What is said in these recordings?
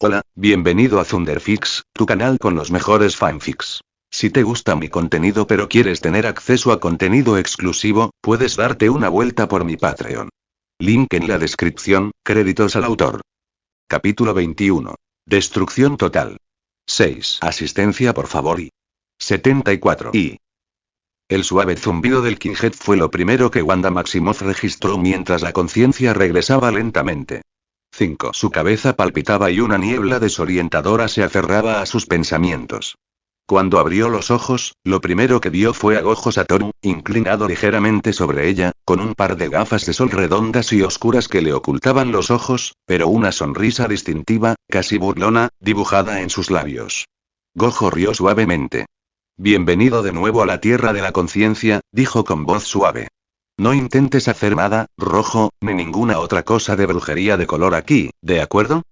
Hola, bienvenido a Thunderfix, tu canal con los mejores fanfics. Si te gusta mi contenido pero quieres tener acceso a contenido exclusivo, puedes darte una vuelta por mi Patreon. Link en la descripción, créditos al autor. Capítulo 21. Destrucción total. 6. Asistencia por favor y 74 y... El suave zumbido del Kinghead fue lo primero que Wanda Maximoff registró mientras la conciencia regresaba lentamente. 5. Su cabeza palpitaba y una niebla desorientadora se aferraba a sus pensamientos. Cuando abrió los ojos, lo primero que vio fue a Gojo Satoru, inclinado ligeramente sobre ella, con un par de gafas de sol redondas y oscuras que le ocultaban los ojos, pero una sonrisa distintiva, casi burlona, dibujada en sus labios. Gojo rió suavemente. Bienvenido de nuevo a la Tierra de la Conciencia, dijo con voz suave. No intentes hacer nada, rojo, ni ninguna otra cosa de brujería de color aquí, ¿de acuerdo?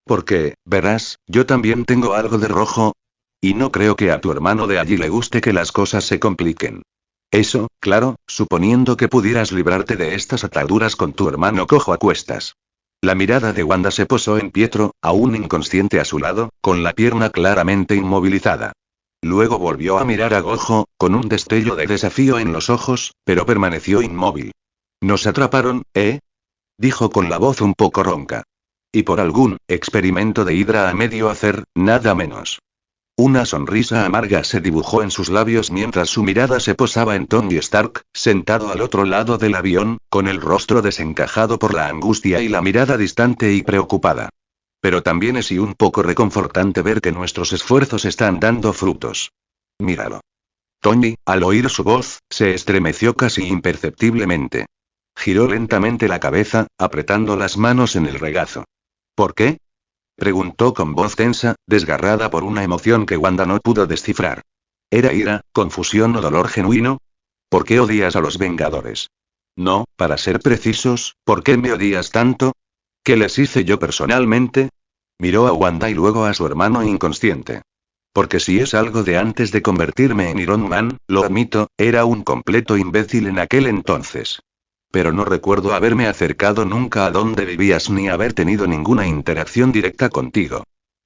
Porque, verás, yo también tengo algo de rojo. Y no creo que a tu hermano de allí le guste que las cosas se compliquen. Eso, claro, suponiendo que pudieras librarte de estas ataduras con tu hermano cojo a cuestas. La mirada de Wanda se posó en Pietro, aún inconsciente a su lado, con la pierna claramente inmovilizada. Luego volvió a mirar a Gojo, con un destello de desafío en los ojos, pero permaneció inmóvil. «¿Nos atraparon, dijo con la voz un poco ronca. Y por algún experimento de Hydra a medio hacer, nada menos. Una sonrisa amarga se dibujó en sus labios mientras su mirada se posaba en Tony Stark, sentado al otro lado del avión, con el rostro desencajado por la angustia y la mirada distante y preocupada. Pero también es un poco reconfortante ver que nuestros esfuerzos están dando frutos. Míralo. Tony, al oír su voz, se estremeció casi imperceptiblemente. Giró lentamente la cabeza, apretando las manos en el regazo. ¿Por qué?, preguntó con voz tensa, desgarrada por una emoción que Wanda no pudo descifrar. ¿Era ira, confusión o dolor genuino? ¿Por qué odias a los Vengadores? No, para ser precisos, ¿por qué me odias tanto? ¿Qué les hice yo personalmente? Miró a Wanda y luego a su hermano inconsciente. Porque si es algo de antes de convertirme en Iron Man, lo admito, era un completo imbécil en aquel entonces. Pero no recuerdo haberme acercado nunca a donde vivías ni haber tenido ninguna interacción directa contigo.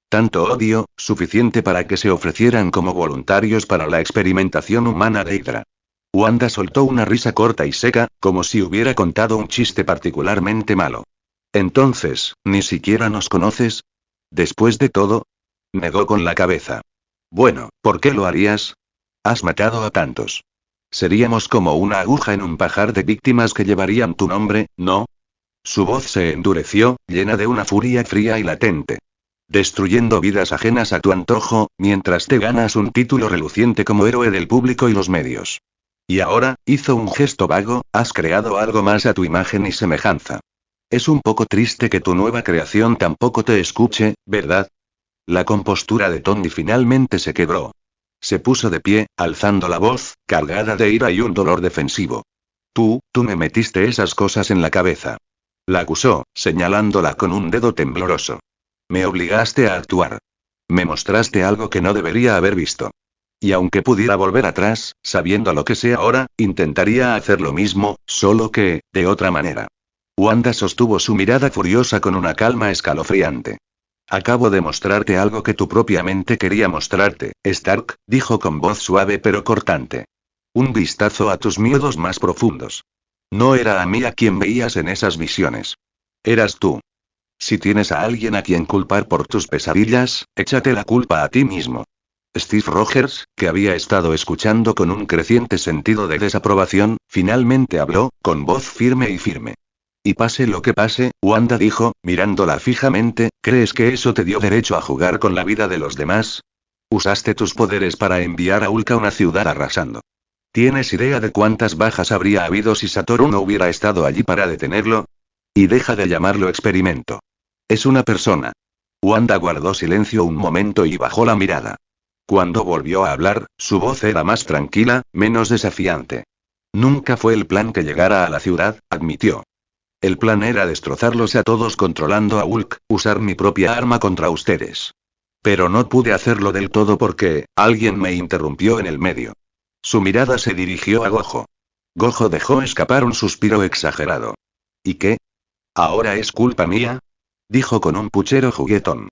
Tanto odio, suficiente para que se ofrecieran como voluntarios para la experimentación humana de Hydra. Wanda soltó una risa corta y seca, como si hubiera contado un chiste particularmente malo. Entonces, ¿ni siquiera nos conoces? Después de todo, negó con la cabeza. Bueno, ¿por qué lo harías? Has matado a tantos. Seríamos como una aguja en un pajar de víctimas que llevarían tu nombre, ¿no? Su voz se endureció, llena de una furia fría y latente. Destruyendo vidas ajenas a tu antojo, mientras te ganas un título reluciente como héroe del público y los medios. Y ahora, hizo un gesto vago, has creado algo más a tu imagen y semejanza. Es un poco triste que tu nueva creación tampoco te escuche, ¿verdad? La compostura de Tony finalmente se quebró. Se puso de pie, alzando la voz, cargada de ira y un dolor defensivo. Tú me metiste esas cosas en la cabeza. La acusó, señalándola con un dedo tembloroso. Me obligaste a actuar. Me mostraste algo que no debería haber visto. Y aunque pudiera volver atrás, sabiendo lo que sé ahora, intentaría hacer lo mismo, solo que, de otra manera. Wanda sostuvo su mirada furiosa con una calma escalofriante. Acabo de mostrarte algo que tu propia mente quería mostrarte, Stark, dijo con voz suave pero cortante. Un vistazo a tus miedos más profundos. No era a mí a quien veías en esas visiones. Eras tú. Si tienes a alguien a quien culpar por tus pesadillas, échate la culpa a ti mismo. Steve Rogers, que había estado escuchando con un creciente sentido de desaprobación, finalmente habló, con voz firme. Y pase lo que pase, Wanda dijo, mirándola fijamente, ¿crees que eso te dio derecho a jugar con la vida de los demás? Usaste tus poderes para enviar a Hulk a una ciudad arrasando. ¿Tienes idea de cuántas bajas habría habido si Satoru no hubiera estado allí para detenerlo? Y deja de llamarlo experimento. Es una persona. Wanda guardó silencio un momento y bajó la mirada. Cuando volvió a hablar, su voz era más tranquila, menos desafiante. Nunca fue el plan que llegara a la ciudad, admitió. El plan era destrozarlos a todos controlando a Hulk, usar mi propia arma contra ustedes. Pero no pude hacerlo del todo porque, alguien me interrumpió en el medio. Su mirada se dirigió a Gojo. Gojo dejó escapar un suspiro exagerado. ¿Y qué? ¿Ahora es culpa mía?, dijo con un puchero juguetón.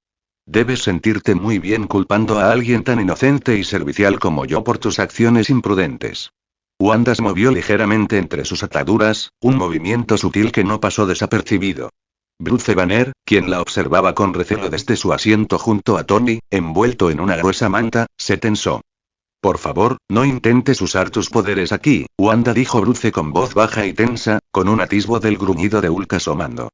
Debes sentirte muy bien culpando a alguien tan inocente y servicial como yo por tus acciones imprudentes. Wanda se movió ligeramente entre sus ataduras, un movimiento sutil que no pasó desapercibido. Bruce Banner, quien la observaba con recelo desde su asiento junto a Tony, envuelto en una gruesa manta, se tensó. Por favor, no intentes usar tus poderes aquí, Wanda dijo Bruce con voz baja y tensa, con un atisbo del gruñido de Hulk asomando.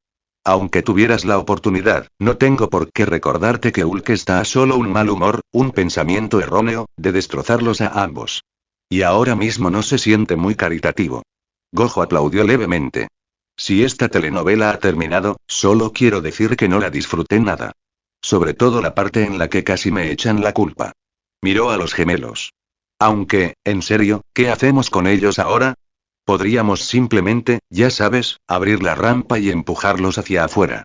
Aunque tuvieras la oportunidad, no tengo por qué recordarte que Hulk está a solo un mal humor, un pensamiento erróneo, de destrozarlos a ambos. Y ahora mismo no se siente muy caritativo. Gojo aplaudió levemente. Si esta telenovela ha terminado, solo quiero decir que no la disfruté nada. Sobre todo la parte en la que casi me echan la culpa. Miró a los gemelos. Aunque, en serio, ¿qué hacemos con ellos ahora? Podríamos simplemente, ya sabes, abrir la rampa y empujarlos hacia afuera.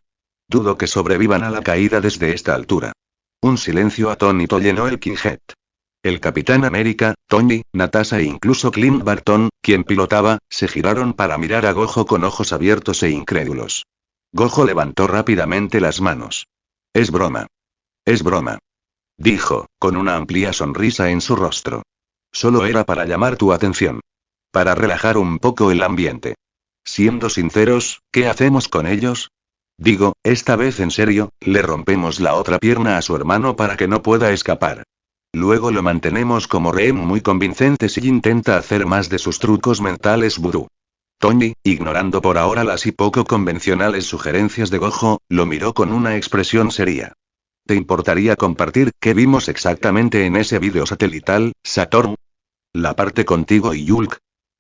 Dudo que sobrevivan a la caída desde esta altura. Un silencio atónito llenó el Kinghead. El Capitán América, Tony, Natasha e incluso Clint Barton, quien pilotaba, se giraron para mirar a Gojo con ojos abiertos e incrédulos. Gojo levantó rápidamente las manos. Es broma. Es broma. Dijo, con una amplia sonrisa en su rostro. Solo era para llamar tu atención. Para relajar un poco el ambiente. Siendo sinceros, ¿qué hacemos con ellos? Digo, esta vez en serio, le rompemos la otra pierna a su hermano para que no pueda escapar. Luego lo mantenemos como rehén muy convincente si intenta hacer más de sus trucos mentales vudú. Tony, ignorando por ahora las y poco convencionales sugerencias de Gojo, lo miró con una expresión seria. ¿Te importaría compartir qué vimos exactamente en ese vídeo satelital, Saturn? La parte contigo y Hulk.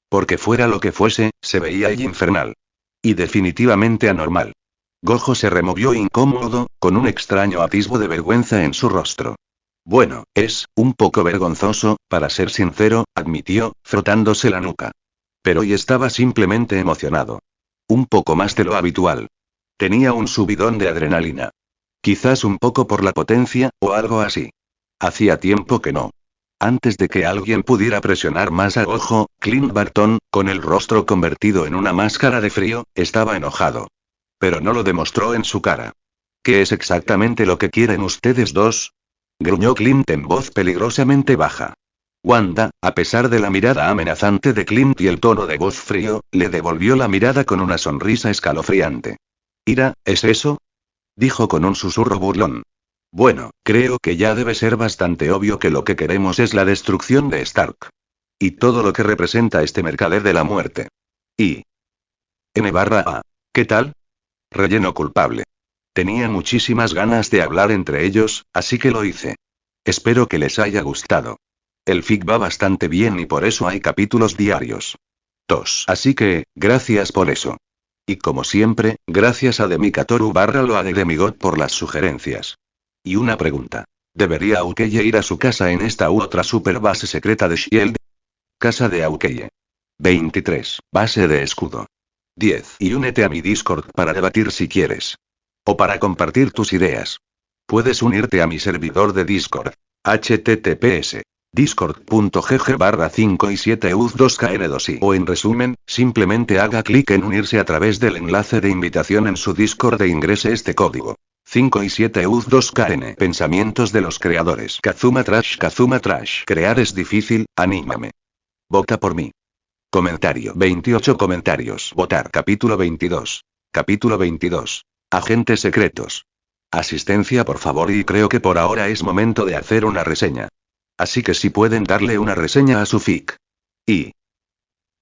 Porque fuera lo que fuese, se veía infernal. Y definitivamente anormal. Gojo se removió incómodo, con un extraño atisbo de vergüenza en su rostro. Bueno, es un poco vergonzoso, para ser sincero, admitió, frotándose la nuca. Pero hoy estaba simplemente emocionado. Un poco más de lo habitual. Tenía un subidón de adrenalina. Quizás un poco por la potencia, o algo así. Hacía tiempo que no. Antes de que alguien pudiera presionar más a Gojo, Clint Barton, con el rostro convertido en una máscara de frío, estaba enojado. Pero no lo demostró en su cara. ¿Qué es exactamente lo que quieren ustedes dos? Gruñó Clint en voz peligrosamente baja. Wanda, a pesar de la mirada amenazante de Clint y el tono de voz frío, le devolvió la mirada con una sonrisa escalofriante. ¿Ira, es eso? Dijo con un susurro burlón. Bueno, creo que ya debe ser bastante obvio que lo que queremos es la destrucción de Stark. Y todo lo que representa este mercader de la muerte. Y... N/A. ¿Qué tal? Relleno culpable. Tenía muchísimas ganas de hablar entre ellos, así que lo hice. Espero que les haya gustado. El fic va bastante bien y por eso hay capítulos diarios. Así que, gracias por eso. Y como siempre, gracias a Demikatoru/Loa de Demigod por las sugerencias. Y una pregunta. ¿Debería Aukeye ir a su casa en esta u otra super base secreta de S.H.I.E.L.D.? Casa de Aukeye. 23. Base de escudo. 10. Y únete a mi Discord para debatir si quieres. O para compartir tus ideas. Puedes unirte a mi servidor de Discord. https discord.gg/5 y 7 uz2kn2i. O en resumen, simplemente haga clic en unirse a través del enlace de invitación en su Discord e ingrese este código. 5 y 7 uz2kn. Pensamientos de los creadores. Kazuma Trash. Crear es difícil, anímame. Vota por mí. Comentario. 28 comentarios. Votar. Capítulo 22. Capítulo 22. Agentes secretos. Asistencia por favor y creo que por ahora es momento de hacer una reseña. Así que si pueden darle una reseña a su fic. Y...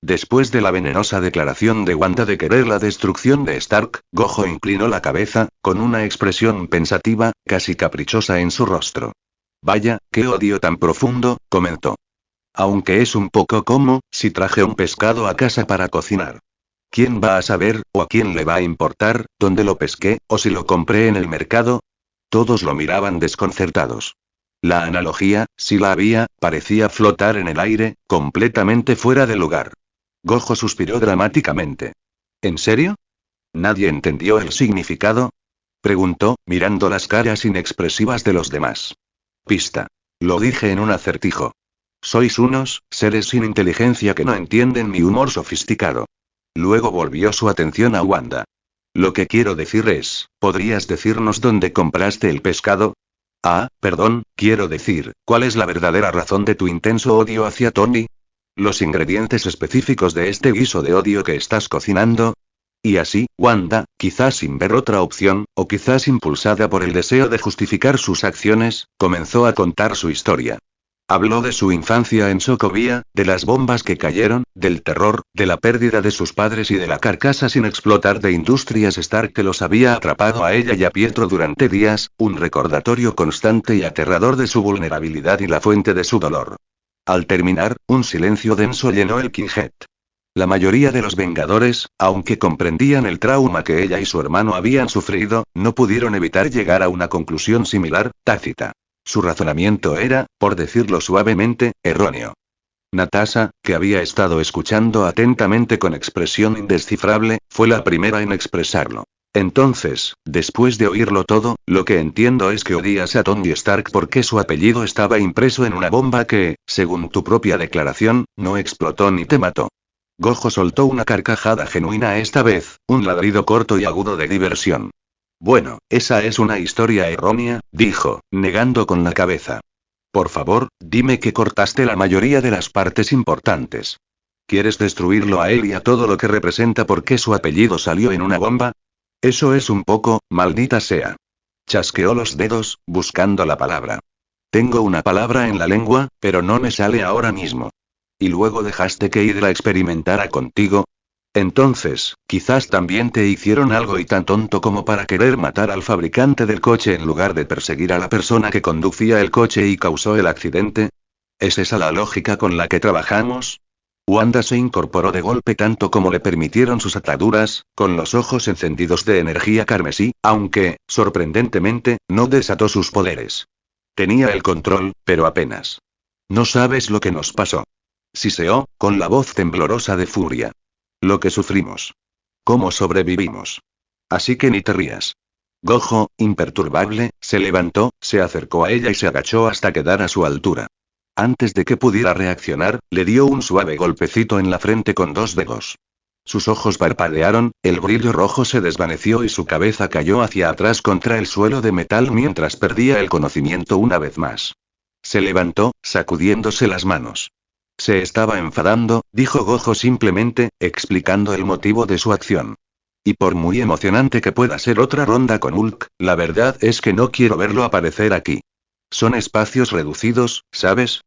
Después de la venenosa declaración de Wanda de querer la destrucción de Stark, Gojo inclinó la cabeza, con una expresión pensativa, casi caprichosa en su rostro. Vaya, qué odio tan profundo, comentó. Aunque es un poco como, si traje un pescado a casa para cocinar. ¿Quién va a saber, o a quién le va a importar, dónde lo pesqué, o si lo compré en el mercado? Todos lo miraban desconcertados. La analogía, si la había, parecía flotar en el aire, completamente fuera de lugar. Gojo suspiró dramáticamente. ¿En serio? ¿Nadie entendió el significado? Preguntó, mirando las caras inexpresivas de los demás. Pista. Lo dije en un acertijo. Sois unos seres sin inteligencia que no entienden mi humor sofisticado. Luego volvió su atención a Wanda. Lo que quiero decir es, ¿podrías decirnos dónde compraste el pescado? Perdón, quiero decir, ¿cuál es la verdadera razón de tu intenso odio hacia Tony? ¿Los ingredientes específicos de este guiso de odio que estás cocinando? Y así, Wanda, quizás sin ver otra opción, o quizás impulsada por el deseo de justificar sus acciones, comenzó a contar su historia. Habló de su infancia en Sokovia, de las bombas que cayeron, del terror, de la pérdida de sus padres y de la carcasa sin explotar de Industrias Stark que los había atrapado a ella y a Pietro durante días, un recordatorio constante y aterrador de su vulnerabilidad y la fuente de su dolor. Al terminar, un silencio denso llenó el Quinjet. La mayoría de los Vengadores, aunque comprendían el trauma que ella y su hermano habían sufrido, no pudieron evitar llegar a una conclusión similar, tácita. Su razonamiento era, por decirlo suavemente, erróneo. Natasha, que había estado escuchando atentamente con expresión indescifrable, fue la primera en expresarlo. Entonces, después de oírlo todo, lo que entiendo es que odias a Tony Stark porque su apellido estaba impreso en una bomba que, según tu propia declaración, no explotó ni te mató. Gojo soltó una carcajada genuina esta vez, un ladrido corto y agudo de diversión. Bueno, esa es una historia errónea, dijo, negando con la cabeza. Por favor, dime que cortaste la mayoría de las partes importantes. ¿Quieres destruirlo a él y a todo lo que representa porque su apellido salió en una bomba? Eso es un poco, maldita sea. Chasqueó los dedos, buscando la palabra. Tengo una palabra en la lengua, pero no me sale ahora mismo. ¿Y luego dejaste que Hydra experimentara contigo? Entonces, quizás también te hicieron algo y tan tonto como para querer matar al fabricante del coche en lugar de perseguir a la persona que conducía el coche y causó el accidente. ¿Es esa la lógica con la que trabajamos? Wanda se incorporó de golpe tanto como le permitieron sus ataduras, con los ojos encendidos de energía carmesí, aunque, sorprendentemente, no desató sus poderes. Tenía el control, pero apenas. No sabes lo que nos pasó. Siseó, con la voz temblorosa de furia. Lo que sufrimos. Cómo sobrevivimos. Así que ni te rías. Gojo, imperturbable, se levantó, se acercó a ella y se agachó hasta quedar a su altura. Antes de que pudiera reaccionar, le dio un suave golpecito en la frente con 2 dedos. Sus ojos parpadearon, el brillo rojo se desvaneció y su cabeza cayó hacia atrás contra el suelo de metal mientras perdía el conocimiento una vez más. Se levantó, sacudiéndose las manos. Se estaba enfadando, dijo Gojo simplemente, explicando el motivo de su acción. Y por muy emocionante que pueda ser otra ronda con Hulk, la verdad es que no quiero verlo aparecer aquí. Son espacios reducidos, ¿sabes?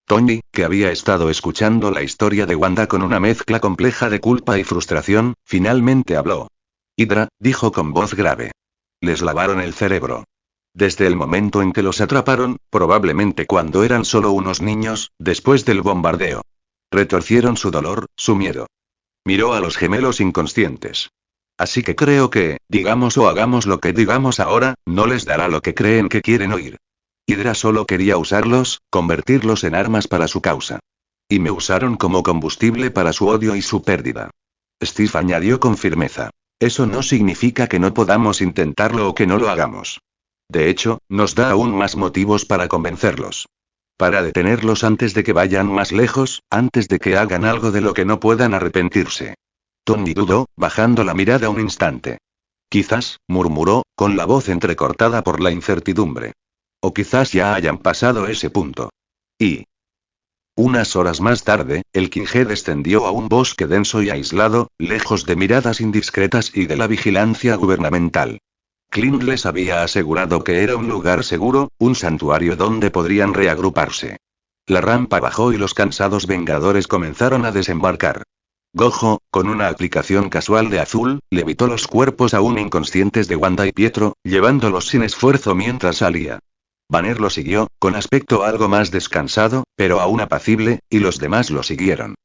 Tony, que había estado escuchando la historia de Wanda con una mezcla compleja de culpa y frustración, finalmente habló. Hydra, dijo con voz grave. Les lavaron el cerebro. Desde el momento en que los atraparon, probablemente cuando eran solo unos niños, después del bombardeo. Retorcieron su dolor, su miedo. Miró a los gemelos inconscientes. Así que creo que, digamos o hagamos lo que digamos ahora, no les dará lo que creen que quieren oír. Hydra solo quería usarlos, convertirlos en armas para su causa. Y me usaron como combustible para su odio y su pérdida. Steve añadió con firmeza. Eso no significa que no podamos intentarlo o que no lo hagamos. De hecho, nos da aún más motivos para convencerlos. Para detenerlos antes de que vayan más lejos, antes de que hagan algo de lo que no puedan arrepentirse. Tony dudó, bajando la mirada un instante. Quizás, murmuró, con la voz entrecortada por la incertidumbre. O quizás ya hayan pasado ese punto. Y... Unas horas más tarde, el Quinjet descendió a un bosque denso y aislado, lejos de miradas indiscretas y de la vigilancia gubernamental. Clint les había asegurado que era un lugar seguro, un santuario donde podrían reagruparse. La rampa bajó y los cansados Vengadores comenzaron a desembarcar. Gojo, con una aplicación casual de azul, levitó los cuerpos aún inconscientes de Wanda y Pietro, llevándolos sin esfuerzo mientras salía. Banner lo siguió, con aspecto algo más descansado, pero aún apacible, y los demás lo siguieron.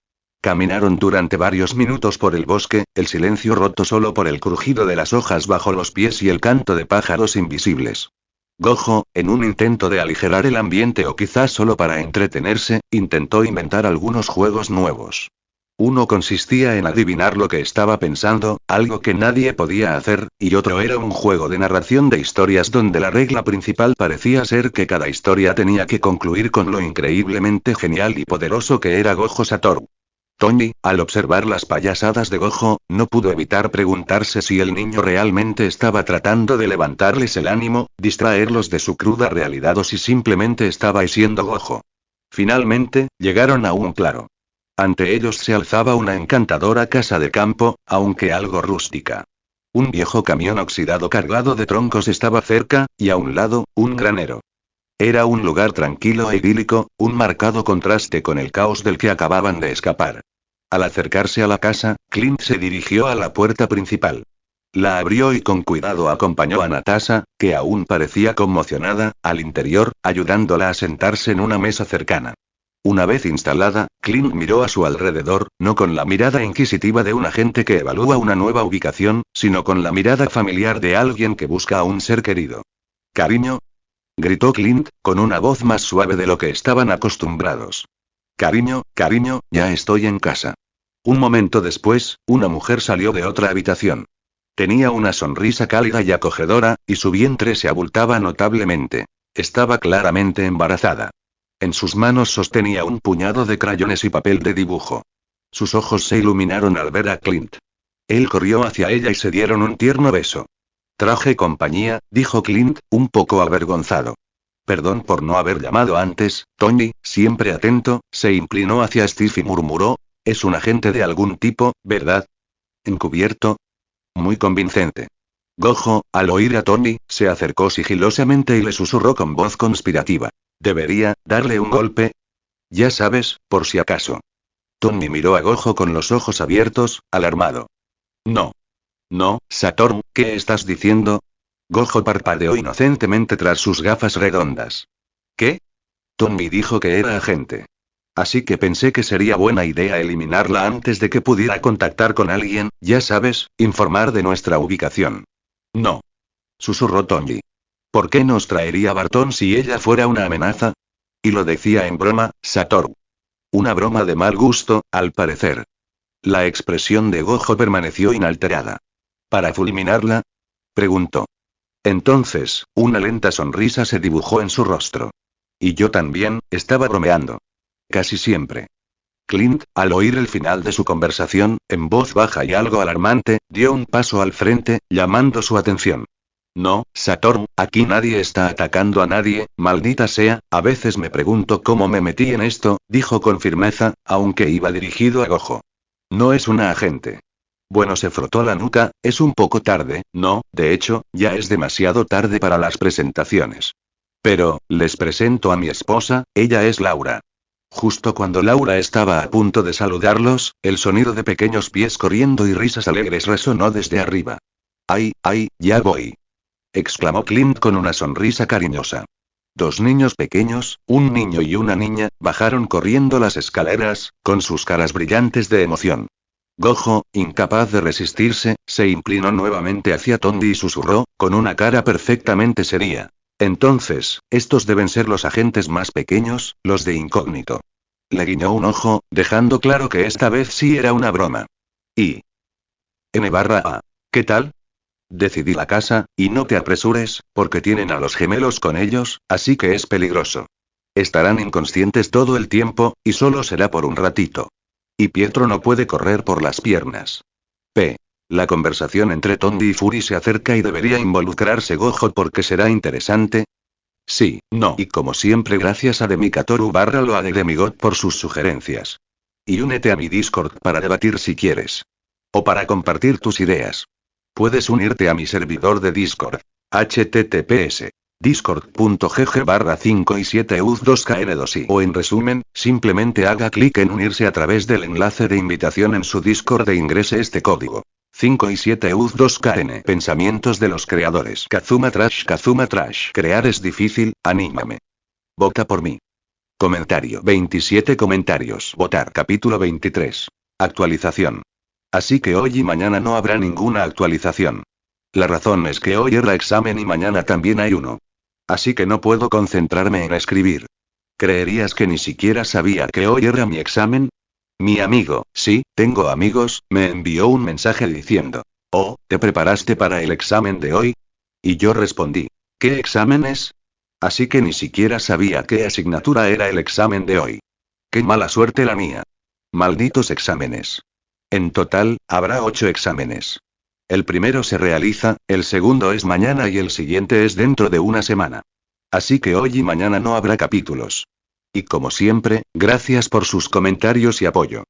Caminaron durante varios minutos por el bosque, el silencio roto solo por el crujido de las hojas bajo los pies y el canto de pájaros invisibles. Gojo, en un intento de aligerar el ambiente o quizás solo para entretenerse, intentó inventar algunos juegos nuevos. Uno consistía en adivinar lo que estaba pensando, algo que nadie podía hacer, y otro era un juego de narración de historias donde la regla principal parecía ser que cada historia tenía que concluir con lo increíblemente genial y poderoso que era Gojo Satoru. Tony, al observar las payasadas de Gojo, no pudo evitar preguntarse si el niño realmente estaba tratando de levantarles el ánimo, distraerlos de su cruda realidad o si simplemente estaba siendo Gojo. Finalmente, llegaron a un claro. Ante ellos se alzaba una encantadora casa de campo, aunque algo rústica. Un viejo camión oxidado cargado de troncos estaba cerca, y a un lado, un granero. Era un lugar tranquilo e idílico, un marcado contraste con el caos del que acababan de escapar. Al acercarse a la casa, Clint se dirigió a la puerta principal. La abrió y con cuidado acompañó a Natasha, que aún parecía conmocionada, al interior, ayudándola a sentarse en una mesa cercana. Una vez instalada, Clint miró a su alrededor, no con la mirada inquisitiva de un agente que evalúa una nueva ubicación, sino con la mirada familiar de alguien que busca a un ser querido. «Cariño», gritó Clint, con una voz más suave de lo que estaban acostumbrados. «Cariño, cariño, ya estoy en casa». Un momento después, una mujer salió de otra habitación. Tenía una sonrisa cálida y acogedora, y su vientre se abultaba notablemente. Estaba claramente embarazada. En sus manos sostenía un puñado de crayones y papel de dibujo. Sus ojos se iluminaron al ver a Clint. Él corrió hacia ella y se dieron un tierno beso. «Traje compañía», dijo Clint, un poco avergonzado. «Perdón por no haber llamado antes, Tony», siempre atento, se inclinó hacia Steve y murmuró: «Es un agente de algún tipo, ¿verdad? ¿Encubierto?» Muy convincente. Gojo, al oír a Tony, se acercó sigilosamente y le susurró con voz conspirativa: «¿Debería darle un golpe? Ya sabes, por si acaso». Tony miró a Gojo con los ojos abiertos, alarmado. «No. No, Satoru, ¿qué estás diciendo?» Gojo parpadeó inocentemente tras sus gafas redondas. «¿Qué?» Tony dijo que era agente. Así que pensé que sería buena idea eliminarla antes de que pudiera contactar con alguien, ya sabes, informar de nuestra ubicación. «No», susurró Tony. «¿Por qué nos traería Barton si ella fuera una amenaza?» Y lo decía en broma, Satoru. Una broma de mal gusto, al parecer. La expresión de Gojo permaneció inalterada. «¿Para fulminarla?», preguntó. Entonces, una lenta sonrisa se dibujó en su rostro. «Y yo también, estaba bromeando. Casi siempre». Clint, al oír el final de su conversación, en voz baja y algo alarmante, dio un paso al frente, llamando su atención. «No, Satoru, aquí nadie está atacando a nadie, maldita sea, a veces me pregunto cómo me metí en esto», dijo con firmeza, aunque iba dirigido a Gojo. «No es una agente». Bueno, se frotó la nuca, es un poco tarde, ¿no? De hecho, ya es demasiado tarde para las presentaciones. Pero, les presento a mi esposa, ella es Laura. Justo cuando Laura estaba a punto de saludarlos, el sonido de pequeños pies corriendo y risas alegres resonó desde arriba. «¡Ay, ay, ya voy!», exclamó Clint con una sonrisa cariñosa. Dos niños pequeños, un niño y una niña, bajaron corriendo las escaleras, con sus caras brillantes de emoción. Gojo, incapaz de resistirse, se inclinó nuevamente hacia Tony y susurró, con una cara perfectamente seria: «Entonces, estos deben ser los agentes más pequeños, los de incógnito». Le guiñó un ojo, dejando claro que esta vez sí era una broma. Y N/A. «¿Qué tal? Decidí la casa, y no te apresures, porque tienen a los gemelos con ellos, así que es peligroso. Estarán inconscientes todo el tiempo, y solo será por un ratito. Y Pietro no puede correr por las piernas». La conversación entre Tony y Fury se acerca y debería involucrarse Gojo porque será interesante. Sí, no. Y como siempre, gracias a Demikatoru/Loa de Demigod por sus sugerencias. Y únete a mi Discord para debatir si quieres. O para compartir tus ideas. Puedes unirte a mi servidor de Discord. https discord.gg/5y7uz2kn2i. O en resumen, simplemente haga clic en unirse a través del enlace de invitación en su Discord e ingrese este código. 5y7uz2kn. Pensamientos de los creadores. Kazuma Trash. Crear es difícil, anímame. Vota por mí. Comentario. 27 comentarios. Votar. Capítulo 23. Actualización. Así que hoy y mañana no habrá ninguna actualización. La razón es que hoy era examen y mañana también hay uno. Así que no puedo concentrarme en escribir. ¿Creerías que ni siquiera sabía que hoy era mi examen? Mi amigo, sí, tengo amigos, me envió un mensaje diciendo: «Oh, ¿te preparaste para el examen de hoy?». Y yo respondí: «¿Qué examen es?». Así que ni siquiera sabía qué asignatura era el examen de hoy. Qué mala suerte la mía. Malditos exámenes. En total, habrá 8 exámenes. El primero se realiza, el segundo es mañana y el siguiente es dentro de una semana. Así que hoy y mañana no habrá capítulos. Y como siempre, gracias por sus comentarios y apoyo.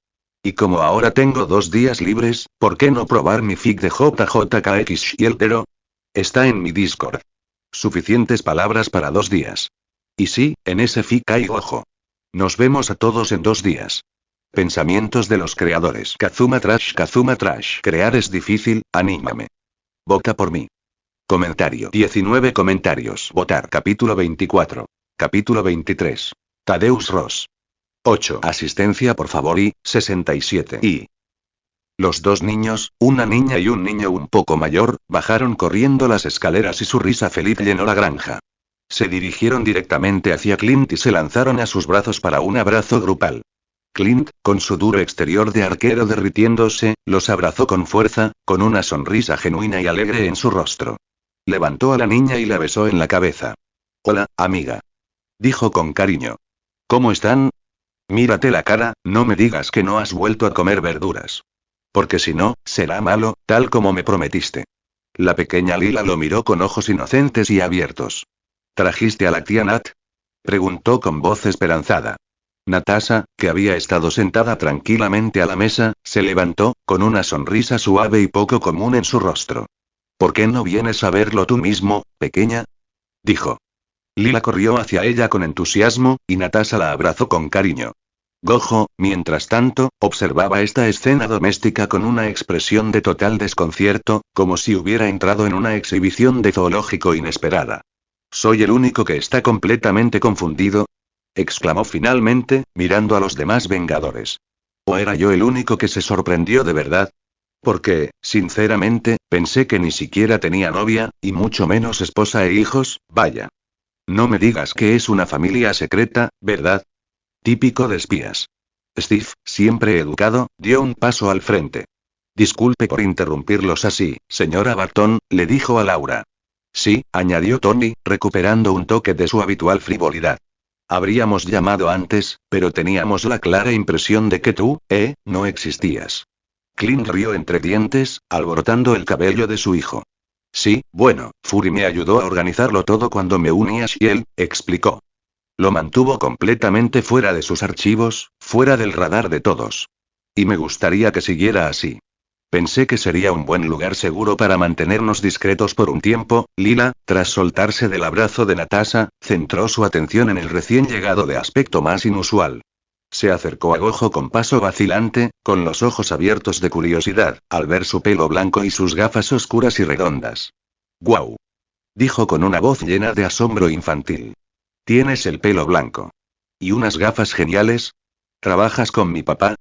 Y como ahora tengo 2 días libres, ¿por qué no probar mi fic de JJKX Shieltero? Está en mi Discord. Suficientes palabras para 2 días. Y sí, en ese fic hay Gojo. Nos vemos a todos en 2 días. Pensamientos de los creadores. Kazuma Trash. Crear es difícil, anímame. Vota por mí. Comentario. 19 comentarios. Votar. Capítulo 24. Capítulo 23. Tadeus Ross. 8. Asistencia por favor y, 67. Y. Los 2 niños, una niña y un niño un poco mayor, bajaron corriendo las escaleras y su risa feliz llenó la granja. Se dirigieron directamente hacia Clint y se lanzaron a sus brazos para un abrazo grupal. Clint, con su duro exterior de arquero derritiéndose, los abrazó con fuerza, con una sonrisa genuina y alegre en su rostro. Levantó a la niña y la besó en la cabeza. Hola, amiga. Dijo con cariño. ¿Cómo están? Mírate la cara, no me digas que no has vuelto a comer verduras. Porque si no, será malo, tal como me prometiste. La pequeña Lila lo miró con ojos inocentes y abiertos. ¿Trajiste a la tía Nat? Preguntó con voz esperanzada. Natasha, que había estado sentada tranquilamente a la mesa, se levantó, con una sonrisa suave y poco común en su rostro. ¿Por qué no vienes a verlo tú mismo, pequeña? Dijo. Lila corrió hacia ella con entusiasmo, y Natasha la abrazó con cariño. Gojo, mientras tanto, observaba esta escena doméstica con una expresión de total desconcierto, como si hubiera entrado en una exhibición de zoológico inesperada. ¿Soy el único que está completamente confundido? Exclamó finalmente, mirando a los demás Vengadores. ¿O era yo el único que se sorprendió de verdad? Porque, sinceramente, pensé que ni siquiera tenía novia, y mucho menos esposa e hijos, vaya. No me digas que es una familia secreta, ¿verdad? Típico de espías. Steve, siempre educado, dio un paso al frente. Disculpe por interrumpirlos así, señora Barton, le dijo a Laura. Sí, añadió Tony, recuperando un toque de su habitual frivolidad. Habríamos llamado antes, pero teníamos la clara impresión de que tú, no existías. Clint rió entre dientes, alborotando el cabello de su hijo. Sí, bueno, Fury me ayudó a organizarlo todo cuando me uní a Shield, explicó. Lo mantuvo completamente fuera de sus archivos, fuera del radar de todos. Y me gustaría que siguiera así. Pensé que sería un buen lugar seguro para mantenernos discretos por un tiempo. Lila, tras soltarse del abrazo de Natasha, centró su atención en el recién llegado de aspecto más inusual. Se acercó a Gojo con paso vacilante, con los ojos abiertos de curiosidad, al ver su pelo blanco y sus gafas oscuras y redondas. «¡Guau!», dijo con una voz llena de asombro infantil. «Tienes el pelo blanco. ¿Y unas gafas geniales? ¿Trabajas con mi papá?».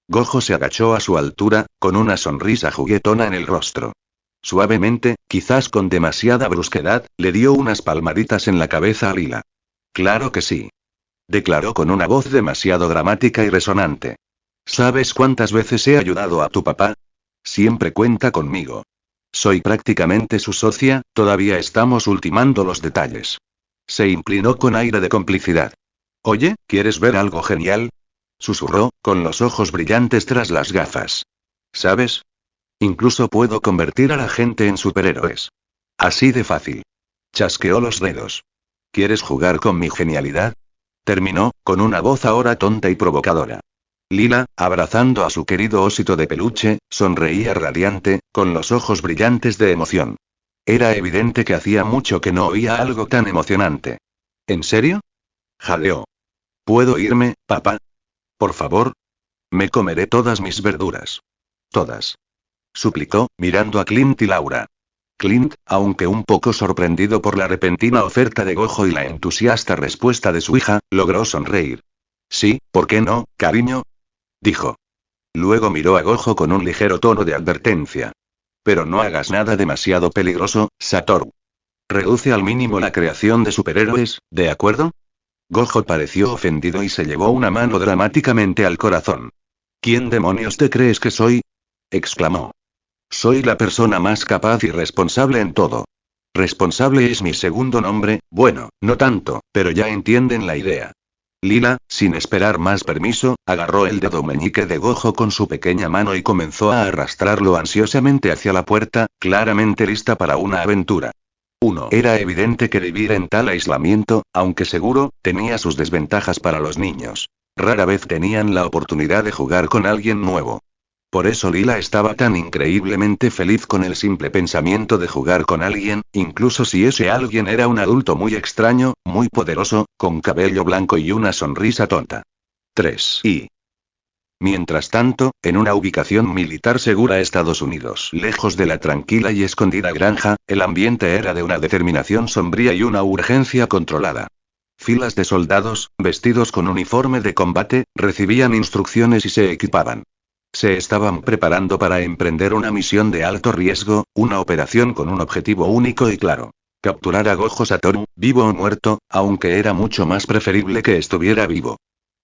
Gojo se agachó a su altura, con una sonrisa juguetona en el rostro. Suavemente, quizás con demasiada brusquedad, le dio unas palmaditas en la cabeza a Lila. «Claro que sí», declaró con una voz demasiado dramática y resonante. «¿Sabes cuántas veces he ayudado a tu papá? Siempre cuenta conmigo. Soy prácticamente su socia, todavía estamos ultimando los detalles». Se inclinó con aire de complicidad. «Oye, ¿quieres ver algo genial?», susurró, con los ojos brillantes tras las gafas. «¿Sabes? Incluso puedo convertir a la gente en superhéroes. Así de fácil». Chasqueó los dedos. «¿Quieres jugar con mi genialidad?», terminó, con una voz ahora tonta y provocadora. Lila, abrazando a su querido osito de peluche, sonreía radiante, con los ojos brillantes de emoción. Era evidente que hacía mucho que no oía algo tan emocionante. ¿En serio?, jadeó. ¿Puedo irme, papá? Por favor. Me comeré todas mis verduras. Todas. Suplicó, mirando a Clint y Laura. Clint, aunque un poco sorprendido por la repentina oferta de Gojo y la entusiasta respuesta de su hija, logró sonreír. Sí, ¿por qué no, cariño?, dijo. Luego miró a Gojo con un ligero tono de advertencia. Pero no hagas nada demasiado peligroso, Satoru. Reduce al mínimo la creación de superhéroes, ¿de acuerdo? Gojo pareció ofendido y se llevó una mano dramáticamente al corazón. ¿Quién demonios te crees que soy?, exclamó. Soy la persona más capaz y responsable en todo. Responsable es mi segundo nombre, bueno, no tanto, pero ya entienden la idea. Lila, sin esperar más permiso, agarró el dedo meñique de Gojo con su pequeña mano y comenzó a arrastrarlo ansiosamente hacia la puerta, claramente lista para una aventura. 1. Era evidente que vivir en tal aislamiento, aunque seguro, tenía sus desventajas para los niños. Rara vez tenían la oportunidad de jugar con alguien nuevo. Por eso Lila estaba tan increíblemente feliz con el simple pensamiento de jugar con alguien, incluso si ese alguien era un adulto muy extraño, muy poderoso, con cabello blanco y una sonrisa tonta. 3. Mientras tanto, en una ubicación militar segura Estados Unidos, lejos de la tranquila y escondida granja, el ambiente era de una determinación sombría y una urgencia controlada. Filas de soldados, vestidos con uniforme de combate, recibían instrucciones y se equipaban. Se estaban preparando para emprender una misión de alto riesgo, una operación con un objetivo único y claro. Capturar a Gojo Satoru, vivo o muerto, aunque era mucho más preferible que estuviera vivo.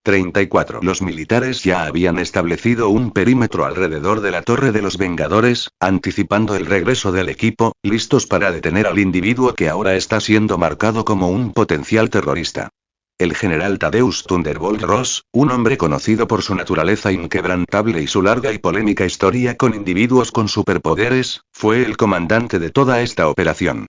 34. Los militares ya habían establecido un perímetro alrededor de la Torre de los Vengadores, anticipando el regreso del equipo, listos para detener al individuo que ahora está siendo marcado como un potencial terrorista. El general Thaddeus Thunderbolt Ross, un hombre conocido por su naturaleza inquebrantable y su larga y polémica historia con individuos con superpoderes, fue el comandante de toda esta operación.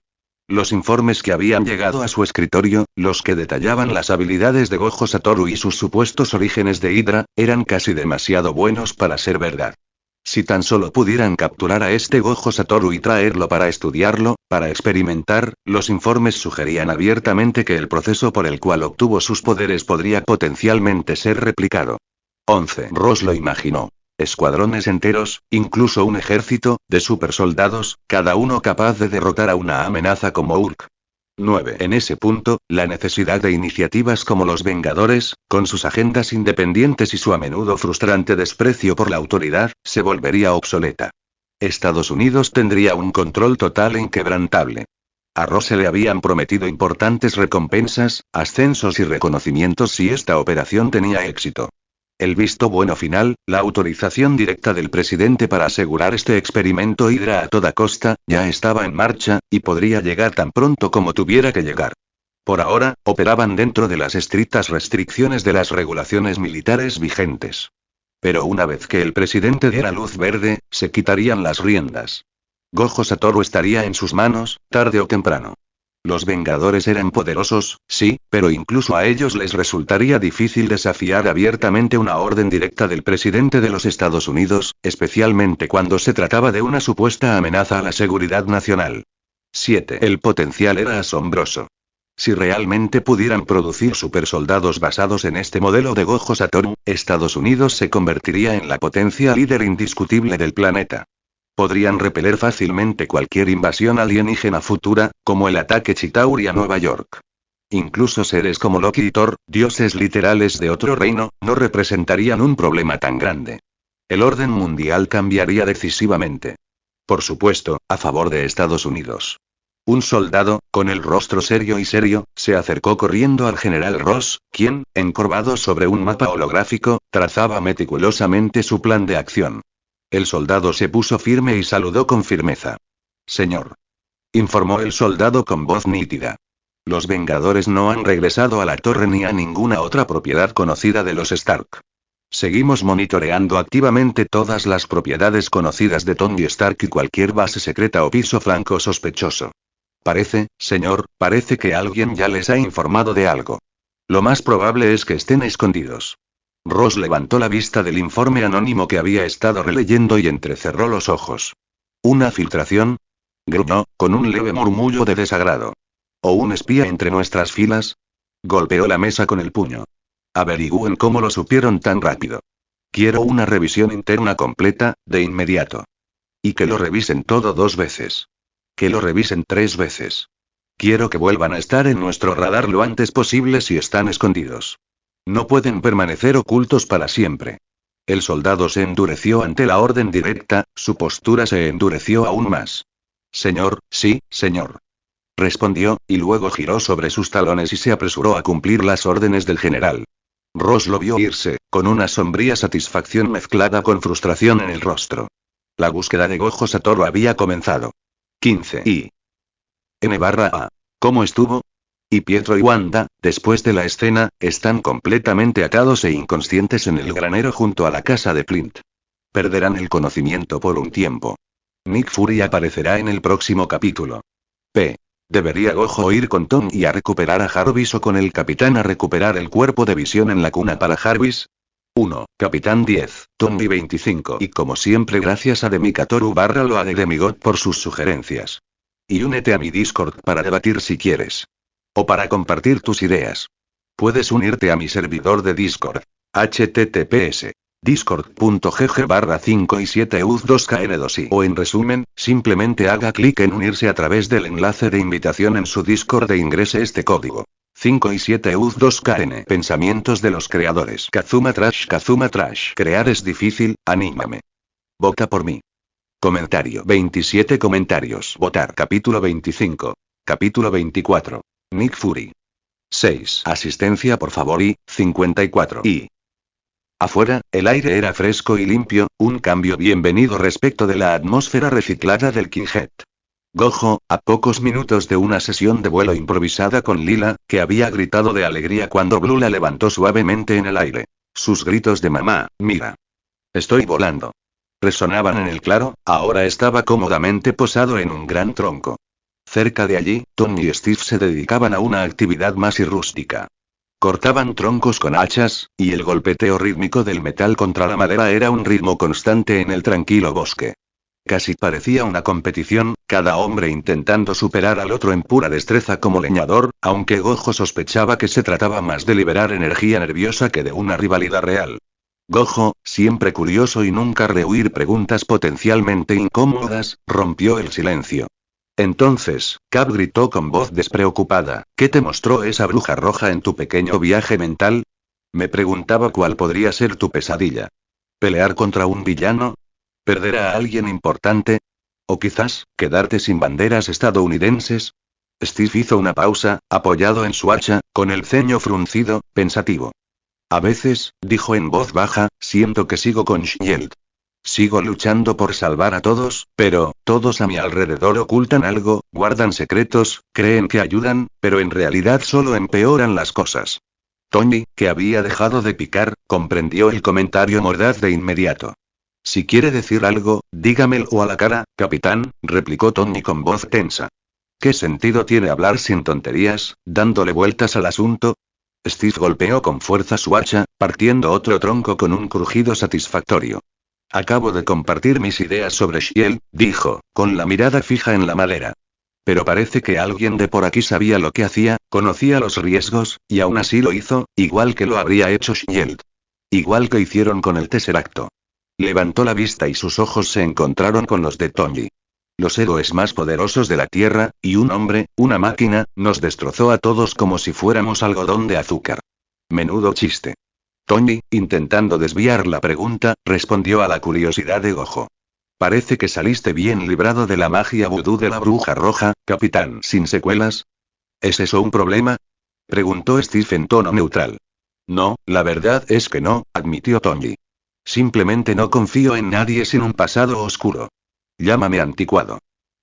Los informes que habían llegado a su escritorio, los que detallaban las habilidades de Gojo Satoru y sus supuestos orígenes de Hydra, eran casi demasiado buenos para ser verdad. Si tan solo pudieran capturar a este Gojo Satoru y traerlo para estudiarlo, para experimentar, los informes sugerían abiertamente que el proceso por el cual obtuvo sus poderes podría potencialmente ser replicado. 11. Ross lo imaginó. Escuadrones enteros, incluso un ejército, de supersoldados, cada uno capaz de derrotar a una amenaza como Hulk. 9. En ese punto, la necesidad de iniciativas como los Vengadores, con sus agendas independientes y su a menudo frustrante desprecio por la autoridad, se volvería obsoleta. Estados Unidos tendría un control total e inquebrantable. A Ross se le habían prometido importantes recompensas, ascensos y reconocimientos si esta operación tenía éxito. El visto bueno final, la autorización directa del presidente para asegurar este experimento Hydra a toda costa, ya estaba en marcha, y podría llegar tan pronto como tuviera que llegar. Por ahora, operaban dentro de las estrictas restricciones de las regulaciones militares vigentes. Pero una vez que el presidente diera luz verde, se quitarían las riendas. Gojo Satoru estaría en sus manos, tarde o temprano. Los Vengadores eran poderosos, sí, pero incluso a ellos les resultaría difícil desafiar abiertamente una orden directa del presidente de los Estados Unidos, especialmente cuando se trataba de una supuesta amenaza a la seguridad nacional. 7. El potencial era asombroso. Si realmente pudieran producir supersoldados basados en este modelo de Gojo Satoru, Estados Unidos se convertiría en la potencia líder indiscutible del planeta. Podrían repeler fácilmente cualquier invasión alienígena futura, como el ataque Chitauri a Nueva York. Incluso seres como Loki y Thor, dioses literales de otro reino, no representarían un problema tan grande. El orden mundial cambiaría decisivamente. Por supuesto, a favor de Estados Unidos. Un soldado, con el rostro serio, se acercó corriendo al general Ross, quien, encorvado sobre un mapa holográfico, trazaba meticulosamente su plan de acción. El soldado se puso firme y saludó con firmeza. Señor. Informó el soldado con voz nítida. Los Vengadores no han regresado a la torre ni a ninguna otra propiedad conocida de los Stark. Seguimos monitoreando activamente todas las propiedades conocidas de Tony Stark y cualquier base secreta o piso flanco sospechoso. Parece que alguien ya les ha informado de algo. Lo más probable es que estén escondidos. Ross levantó la vista del informe anónimo que había estado releyendo y entrecerró los ojos. ¿Una filtración? Gruñó, con un leve murmullo de desagrado. ¿O un espía entre nuestras filas? Golpeó la mesa con el puño. Averigüen cómo lo supieron tan rápido. Quiero una revisión interna completa, de inmediato. Y que lo revisen todo 2 veces. Que lo revisen 3 veces. Quiero que vuelvan a estar en nuestro radar lo antes posible si están escondidos. No pueden permanecer ocultos para siempre. El soldado se endureció ante la orden directa, su postura se endureció aún más. Señor, sí, señor. Respondió, y luego giró sobre sus talones y se apresuró a cumplir las órdenes del general. Ross lo vio irse, con una sombría satisfacción mezclada con frustración en el rostro. La búsqueda de Gojo Satoru había comenzado. 15. N/A. ¿Cómo estuvo? Y Pietro y Wanda, después de la escena, están completamente atados e inconscientes en el granero junto a la casa de Clint. Perderán el conocimiento por un tiempo. Nick Fury aparecerá en el próximo capítulo. P. ¿Debería Gojo ir con Tony a recuperar a Jarvis o con el capitán a recuperar el cuerpo de visión en la cuna para Jarvis? 1. Capitán 10, Tony 25. Y como siempre gracias a Demikatoru/Loa de Demigod por sus sugerencias. Y únete a mi Discord para debatir si quieres. O para compartir tus ideas. Puedes unirte a mi servidor de Discord. https discord.gg/5 y 7 uz2kn2i. O en resumen, simplemente haga clic en unirse a través del enlace de invitación en su Discord e ingrese este código. 5 y 7 uz2kn. Pensamientos de los creadores. Kazuma Trash. Crear es difícil, anímame. Vota por mí. Comentario. 27 comentarios. Votar. Capítulo 25. Capítulo 24. Nick Fury. 6. Asistencia por favor y 54. Y afuera, el aire era fresco y limpio, un cambio bienvenido respecto de la atmósfera reciclada del Kinghead. Gojo, a pocos minutos de una sesión de vuelo improvisada con Lila, que había gritado de alegría cuando Blue la levantó suavemente en el aire. Sus gritos de mamá, mira. Estoy volando. Resonaban en el claro, ahora estaba cómodamente posado en un gran tronco. Cerca de allí, Tony y Steve se dedicaban a una actividad más y rústica. Cortaban troncos con hachas, y el golpeteo rítmico del metal contra la madera era un ritmo constante en el tranquilo bosque. Casi parecía una competición, cada hombre intentando superar al otro en pura destreza como leñador, aunque Gojo sospechaba que se trataba más de liberar energía nerviosa que de una rivalidad real. Gojo, siempre curioso y nunca rehuir preguntas potencialmente incómodas, rompió el silencio. Entonces, Cap gritó con voz despreocupada, ¿qué te mostró esa bruja roja en tu pequeño viaje mental? Me preguntaba cuál podría ser tu pesadilla. ¿Pelear contra un villano? ¿Perder a alguien importante? ¿O quizás, quedarte sin banderas estadounidenses? Steve hizo una pausa, apoyado en su hacha, con el ceño fruncido, pensativo. A veces, dijo en voz baja, siento que sigo con Shield. Sigo luchando por salvar a todos, pero, todos a mi alrededor ocultan algo, guardan secretos, creen que ayudan, pero en realidad solo empeoran las cosas. Tony, que había dejado de picar, comprendió el comentario mordaz de inmediato. Si quiere decir algo, dígamelo a la cara, capitán, replicó Tony con voz tensa. ¿Qué sentido tiene hablar sin tonterías, dándole vueltas al asunto? Steve golpeó con fuerza su hacha, partiendo otro tronco con un crujido satisfactorio. Acabo de compartir mis ideas sobre Shield, dijo, con la mirada fija en la madera. Pero parece que alguien de por aquí sabía lo que hacía, conocía los riesgos, y aún así lo hizo, igual que lo habría hecho Shield. Igual que hicieron con el Tesseracto. Levantó la vista y sus ojos se encontraron con los de Tony. Los héroes más poderosos de la Tierra, y un hombre, una máquina, nos destrozó a todos como si fuéramos algodón de azúcar. Menudo chiste. Tony, intentando desviar la pregunta, respondió a la curiosidad de Gojo. Parece que saliste bien librado de la magia vudú de la bruja roja, capitán. ¿Sin secuelas? ¿Es eso un problema? Preguntó Steve en tono neutral. No, la verdad es que no, admitió Tony. Simplemente no confío en nadie sin un pasado oscuro. Llámame anticuado.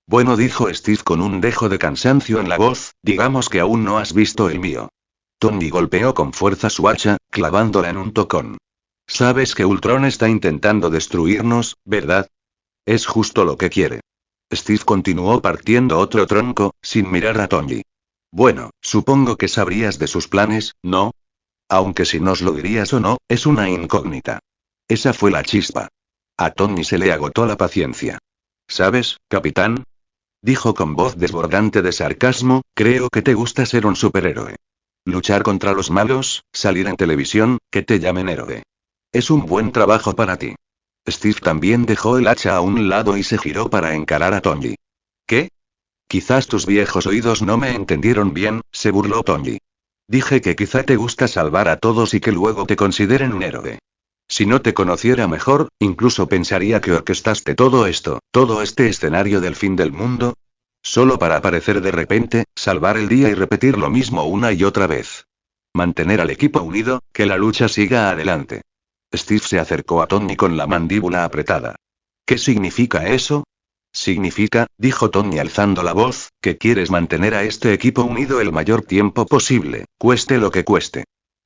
Bueno, dijo Steve con un dejo de cansancio en la voz, digamos que aún no has visto el mío. Tony golpeó con fuerza su hacha, clavándola en un tocón. Sabes que Ultron está intentando destruirnos, ¿verdad? Es justo lo que quiere. Steve continuó partiendo otro tronco, sin mirar a Tony. Bueno, supongo que sabrías de sus planes, ¿no? Aunque si nos lo dirías o no, es una incógnita. Esa fue la chispa. A Tony se le agotó la paciencia. ¿Sabes, capitán? Dijo con voz desbordante de sarcasmo, creo que te gusta ser un superhéroe. Luchar contra los malos, salir en televisión, que te llamen héroe. Es un buen trabajo para ti. Steve también dejó el hacha a un lado y se giró para encarar a Tony. ¿Qué? Quizás tus viejos oídos no me entendieron bien, se burló Tony. Dije que quizá te gusta salvar a todos y que luego te consideren un héroe. Si no te conociera mejor, incluso pensaría que orquestaste todo esto, todo este escenario del fin del mundo. Solo para aparecer de repente, salvar el día y repetir lo mismo una y otra vez. Mantener al equipo unido, que la lucha siga adelante. Steve se acercó a Tony con la mandíbula apretada. ¿Qué significa eso? Significa, dijo Tony alzando la voz, que quieres mantener a este equipo unido el mayor tiempo posible, cueste lo que cueste.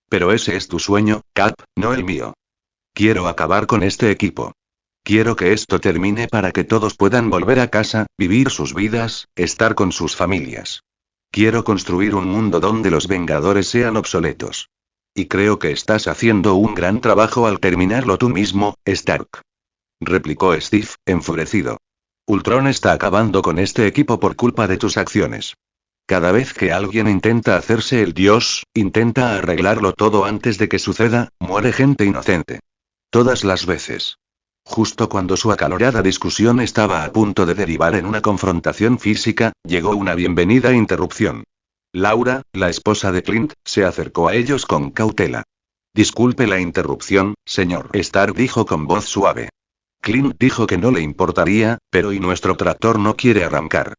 Pero ese es tu sueño, Cap, no el mío. Quiero acabar con este equipo. Quiero que esto termine para que todos puedan volver a casa, vivir sus vidas, estar con sus familias. Quiero construir un mundo donde los Vengadores sean obsoletos. Y creo que estás haciendo un gran trabajo al terminarlo tú mismo, Stark. Replicó Steve, enfurecido. Ultron está acabando con este equipo por culpa de tus acciones. Cada vez que alguien intenta hacerse el dios, intenta arreglarlo todo antes de que suceda, muere gente inocente. Todas las veces. Justo cuando su acalorada discusión estaba a punto de derivar en una confrontación física, llegó una bienvenida interrupción. Laura, la esposa de Clint, se acercó a ellos con cautela. Disculpe la interrupción, señor Stark, dijo con voz suave. Clint dijo que no le importaría, pero y nuestro tractor no quiere arrancar.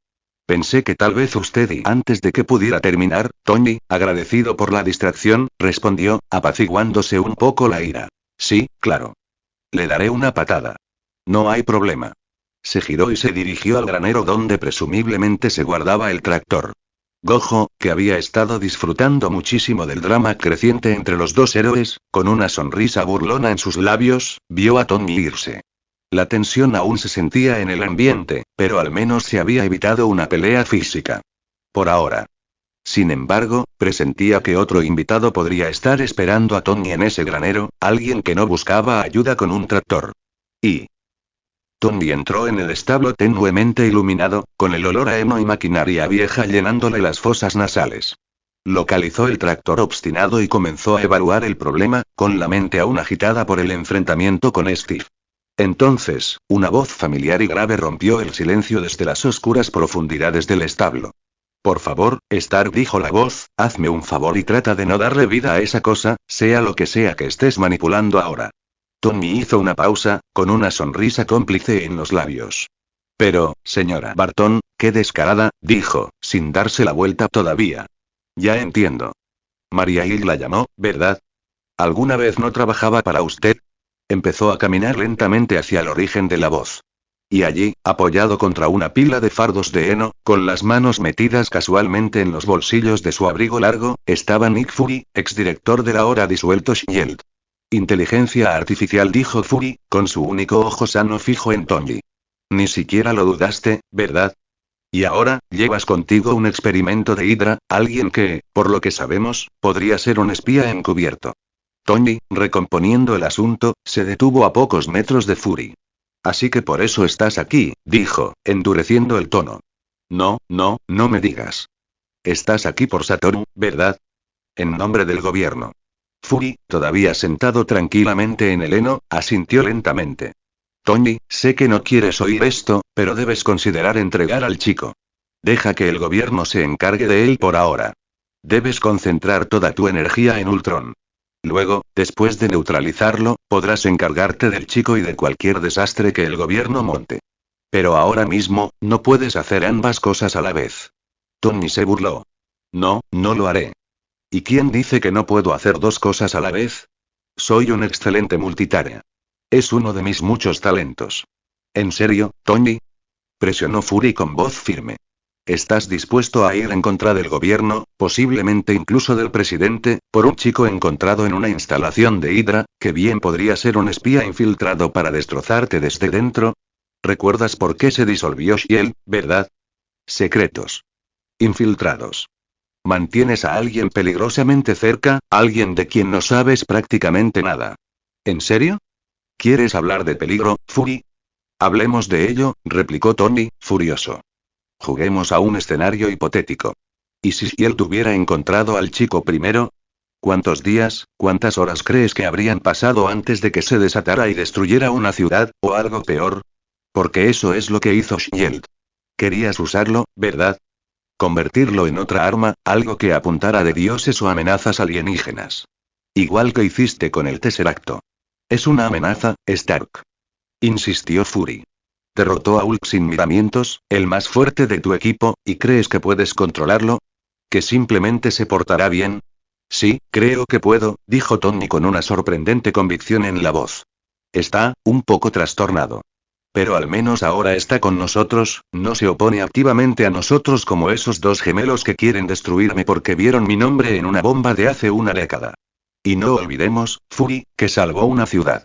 Pensé que tal vez usted y antes de que pudiera terminar, Tony, agradecido por la distracción, respondió, apaciguándose un poco la ira. Sí, claro. Le daré una patada. No hay problema. Se giró y se dirigió al granero donde presumiblemente se guardaba el tractor. Gojo, que había estado disfrutando muchísimo del drama creciente entre los dos héroes, con una sonrisa burlona en sus labios, vio a Tony irse. La tensión aún se sentía en el ambiente, pero al menos se había evitado una pelea física. Por ahora. Sin embargo, presentía que otro invitado podría estar esperando a Tony en ese granero, alguien que no buscaba ayuda con un tractor. Y Tony entró en el establo tenuemente iluminado, con el olor a heno y maquinaria vieja llenándole las fosas nasales. Localizó el tractor obstinado y comenzó a evaluar el problema, con la mente aún agitada por el enfrentamiento con Steve. Entonces, una voz familiar y grave rompió el silencio desde las oscuras profundidades del establo. Por favor, Stark, dijo la voz, hazme un favor y trata de no darle vida a esa cosa, sea lo que sea que estés manipulando ahora. Tony hizo una pausa, con una sonrisa cómplice en los labios. Pero, señora Barton, qué descarada, dijo, sin darse la vuelta todavía. Ya entiendo. Maria Hill la llamó, ¿verdad? ¿Alguna vez no trabajaba para usted? Empezó a caminar lentamente hacia el origen de la voz. Y allí, apoyado contra una pila de fardos de heno, con las manos metidas casualmente en los bolsillos de su abrigo largo, estaba Nick Fury, exdirector de la ahora disuelto Shield. Inteligencia artificial, dijo Fury, con su único ojo sano fijo en Tony. Ni siquiera lo dudaste, ¿verdad? Y ahora, llevas contigo un experimento de Hydra, alguien que, por lo que sabemos, podría ser un espía encubierto. Tony, recomponiendo el asunto, se detuvo a pocos metros de Fury. Así que por eso estás aquí, dijo, endureciendo el tono. No me digas. Estás aquí por Satoru, ¿verdad? En nombre del gobierno. Fury, todavía sentado tranquilamente en el heno, asintió lentamente. Tony, sé que no quieres oír esto, pero debes considerar entregar al chico. Deja que el gobierno se encargue de él por ahora. Debes concentrar toda tu energía en Ultron. Luego, después de neutralizarlo, podrás encargarte del chico y de cualquier desastre que el gobierno monte. Pero ahora mismo, no puedes hacer ambas cosas a la vez. Tony se burló. No lo haré. ¿Y quién dice que no puedo hacer dos cosas a la vez? Soy un excelente multitarea. Es uno de mis muchos talentos. ¿En serio, Tony? Presionó Fury con voz firme. ¿Estás dispuesto a ir en contra del gobierno, posiblemente incluso del presidente, por un chico encontrado en una instalación de Hydra, que bien podría ser un espía infiltrado para destrozarte desde dentro? ¿Recuerdas por qué se disolvió Shield, verdad? Secretos. Infiltrados. Mantienes a alguien peligrosamente cerca, alguien de quien no sabes prácticamente nada. ¿En serio? ¿Quieres hablar de peligro, Fury? Hablemos de ello, replicó Tony, furioso. Juguemos a un escenario hipotético. ¿Y si Shield hubiera encontrado al chico primero? ¿Cuántos días, cuántas horas crees que habrían pasado antes de que se desatara y destruyera una ciudad, o algo peor? Porque eso es lo que hizo Shield. Querías usarlo, ¿verdad? Convertirlo en otra arma, algo que apuntara de dioses o amenazas alienígenas. Igual que hiciste con el Tesseracto. Es una amenaza, Stark. Insistió Fury. Derrotó a Hulk sin miramientos, el más fuerte de tu equipo, ¿y crees que puedes controlarlo? ¿Que simplemente se portará bien? Sí, creo que puedo, dijo Tony con una sorprendente convicción en la voz. Está, un poco trastornado. Pero al menos ahora está con nosotros, no se opone activamente a nosotros como esos dos gemelos que quieren destruirme porque vieron mi nombre en una bomba de hace una década. Y no olvidemos, Fury, que salvó una ciudad.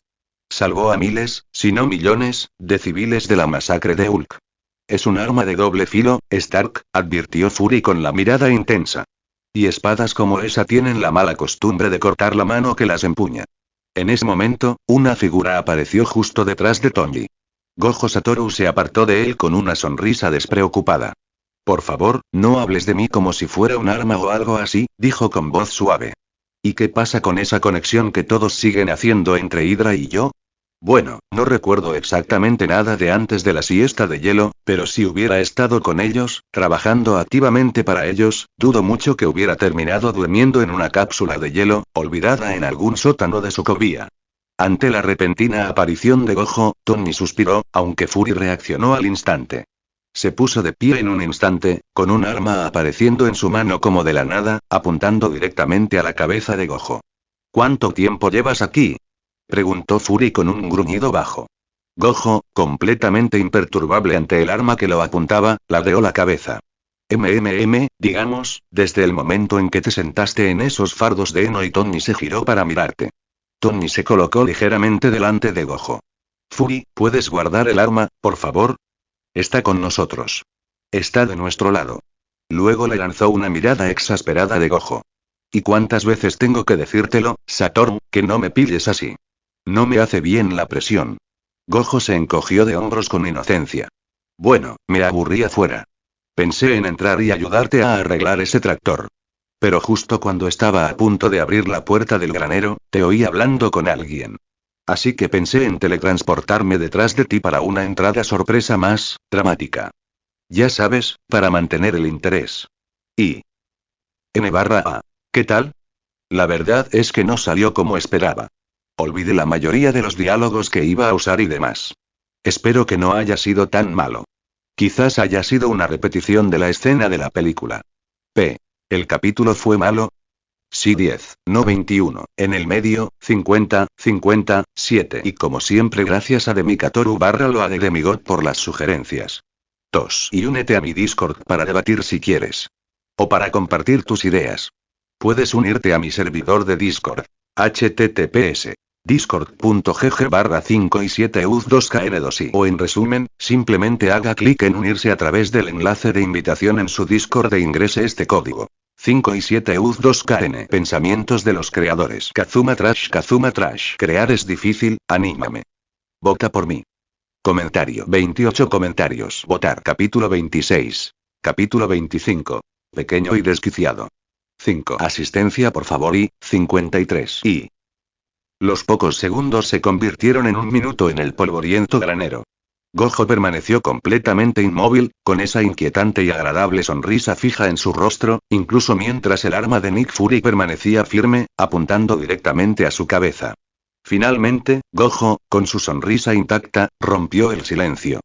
Salvó a miles, si no millones, de civiles de la masacre de Hulk. Es un arma de doble filo, Stark, advirtió Fury con la mirada intensa. Y espadas como esa tienen la mala costumbre de cortar la mano que las empuña. En ese momento, una figura apareció justo detrás de Tony. Gojo Satoru se apartó de él con una sonrisa despreocupada. Por favor, no hables de mí como si fuera un arma o algo así, dijo con voz suave. ¿Y qué pasa con esa conexión que todos siguen haciendo entre Hydra y yo? Bueno, no recuerdo exactamente nada de antes de la siesta de hielo, pero si hubiera estado con ellos, trabajando activamente para ellos, dudo mucho que hubiera terminado durmiendo en una cápsula de hielo, olvidada en algún sótano de Sokovia. Ante la repentina aparición de Gojo, Tony suspiró, aunque Fury reaccionó al instante. Se puso de pie en un instante, con un arma apareciendo en su mano como de la nada, apuntando directamente a la cabeza de Gojo. ¿Cuánto tiempo llevas aquí?, preguntó Fury con un gruñido bajo. Gojo, completamente imperturbable ante el arma que lo apuntaba, ladeó la cabeza. Digamos, desde el momento en que te sentaste en esos fardos de heno y Tony se giró para mirarte. Tony se colocó ligeramente delante de Gojo. Fury, ¿puedes guardar el arma, por favor? Está con nosotros. Está de nuestro lado. Luego le lanzó una mirada exasperada de Gojo. ¿Y cuántas veces tengo que decírtelo, Satoru, que no me pilles así? No me hace bien la presión. Gojo se encogió de hombros con inocencia. Bueno, me aburrí afuera. Pensé en entrar y ayudarte a arreglar ese tractor. Pero justo cuando estaba a punto de abrir la puerta del granero, te oí hablando con alguien. Así que pensé en teletransportarme detrás de ti para una entrada sorpresa más dramática. Ya sabes, para mantener el interés. Y N/A. ¿Qué tal? La verdad es que no salió como esperaba. Olvidé la mayoría de los diálogos que iba a usar y demás. Espero que no haya sido tan malo. Quizás haya sido una repetición de la escena de la película. ¿El capítulo fue malo? Sí, 10, no 21. En el medio, 50, 57. Y como siempre, gracias a Demikatoru/Loa de Demigod por las sugerencias. Y únete a mi Discord para debatir si quieres. O para compartir tus ideas. Puedes unirte a mi servidor de Discord. https discord.gg/5y7uz2kn2i. O en resumen, simplemente haga clic en unirse a través del enlace de invitación en su Discord e ingrese este código. 5y7uz2kn. Pensamientos de los creadores. Kazuma Trash. Crear es difícil, anímame. Vota por mí. Comentario. 28 comentarios. Votar. Capítulo 26. Capítulo 25. Pequeño y desquiciado. 5. Asistencia por favor y 53. Y los pocos segundos se convirtieron en un minuto en el polvoriento granero. Gojo permaneció completamente inmóvil, con esa inquietante y agradable sonrisa fija en su rostro, incluso mientras el arma de Nick Fury permanecía firme, apuntando directamente a su cabeza. Finalmente, Gojo, con su sonrisa intacta, rompió el silencio.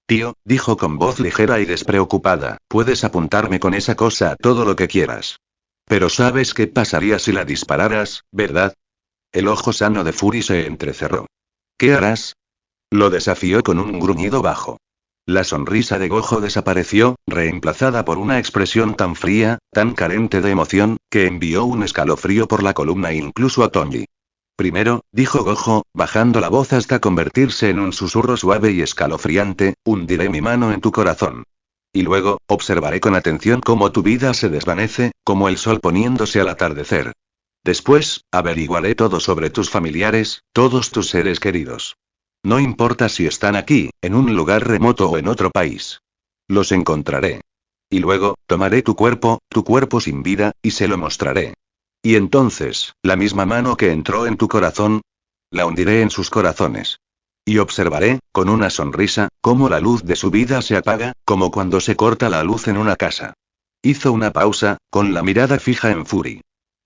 Tío, dijo con voz ligera y despreocupada, puedes apuntarme con esa cosa a todo lo que quieras. Pero ¿sabes qué pasaría si la dispararas, verdad? El ojo sano de Fury se entrecerró. ¿Qué harás? Lo desafió con un gruñido bajo. La sonrisa de Gojo desapareció, reemplazada por una expresión tan fría, tan carente de emoción, que envió un escalofrío por la columna incluso a Tony. Primero, dijo Gojo, bajando la voz hasta convertirse en un susurro suave y escalofriante, hundiré mi mano en tu corazón. Y luego, observaré con atención cómo tu vida se desvanece, como el sol poniéndose al atardecer. Después, averiguaré todo sobre tus familiares, todos tus seres queridos. No importa si están aquí, en un lugar remoto o en otro país. Los encontraré. Y luego, tomaré tu cuerpo sin vida, y se lo mostraré. Y entonces, la misma mano que entró en tu corazón, la hundiré en sus corazones. Y observaré, con una sonrisa, cómo la luz de su vida se apaga, como cuando se corta la luz en una casa. Hizo una pausa, con la mirada fija en Fury.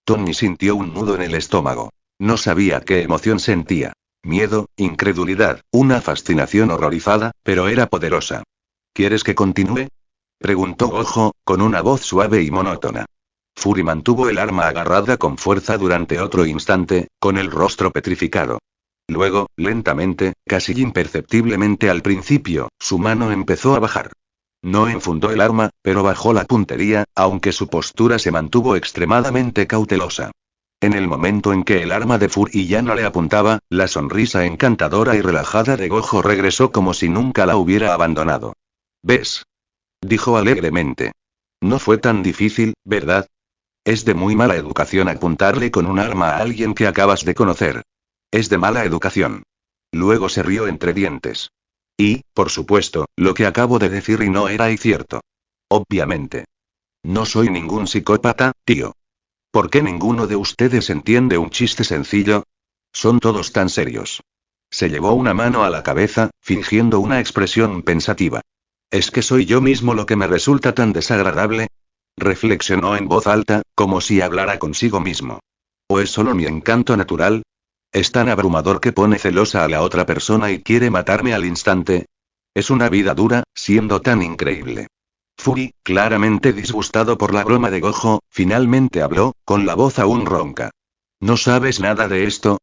Tony sintió un nudo en el estómago. No sabía qué emoción sentía. Miedo, incredulidad, una fascinación horrorizada, pero era poderosa. ¿Quieres que continúe?, preguntó Gojo, con una voz suave y monótona. Fury mantuvo el arma agarrada con fuerza durante otro instante, con el rostro petrificado. Luego, lentamente, casi imperceptiblemente al principio, su mano empezó a bajar. No enfundó el arma, pero bajó la puntería, aunque su postura se mantuvo extremadamente cautelosa. En el momento en que el arma de Fury ya no le apuntaba, la sonrisa encantadora y relajada de Gojo regresó como si nunca la hubiera abandonado. ¿Ves? Dijo alegremente. No fue tan difícil, ¿verdad? Es de muy mala educación apuntarle con un arma a alguien que acabas de conocer. Es de mala educación. Luego se rió entre dientes. Y, por supuesto, lo que acabo de decir y no era cierto. Obviamente. No soy ningún psicópata, tío. ¿Por qué ninguno de ustedes entiende un chiste sencillo? Son todos tan serios. Se llevó una mano a la cabeza, fingiendo una expresión pensativa. ¿Es que soy yo mismo lo que me resulta tan desagradable? Reflexionó en voz alta, como si hablara consigo mismo. ¿O es solo mi encanto natural? ¿Es tan abrumador que pone celosa a la otra persona y quiere matarme al instante? Es una vida dura, siendo tan increíble. Fury, claramente disgustado por la broma de Gojo, finalmente habló, con la voz aún ronca. ¿No sabes nada de esto?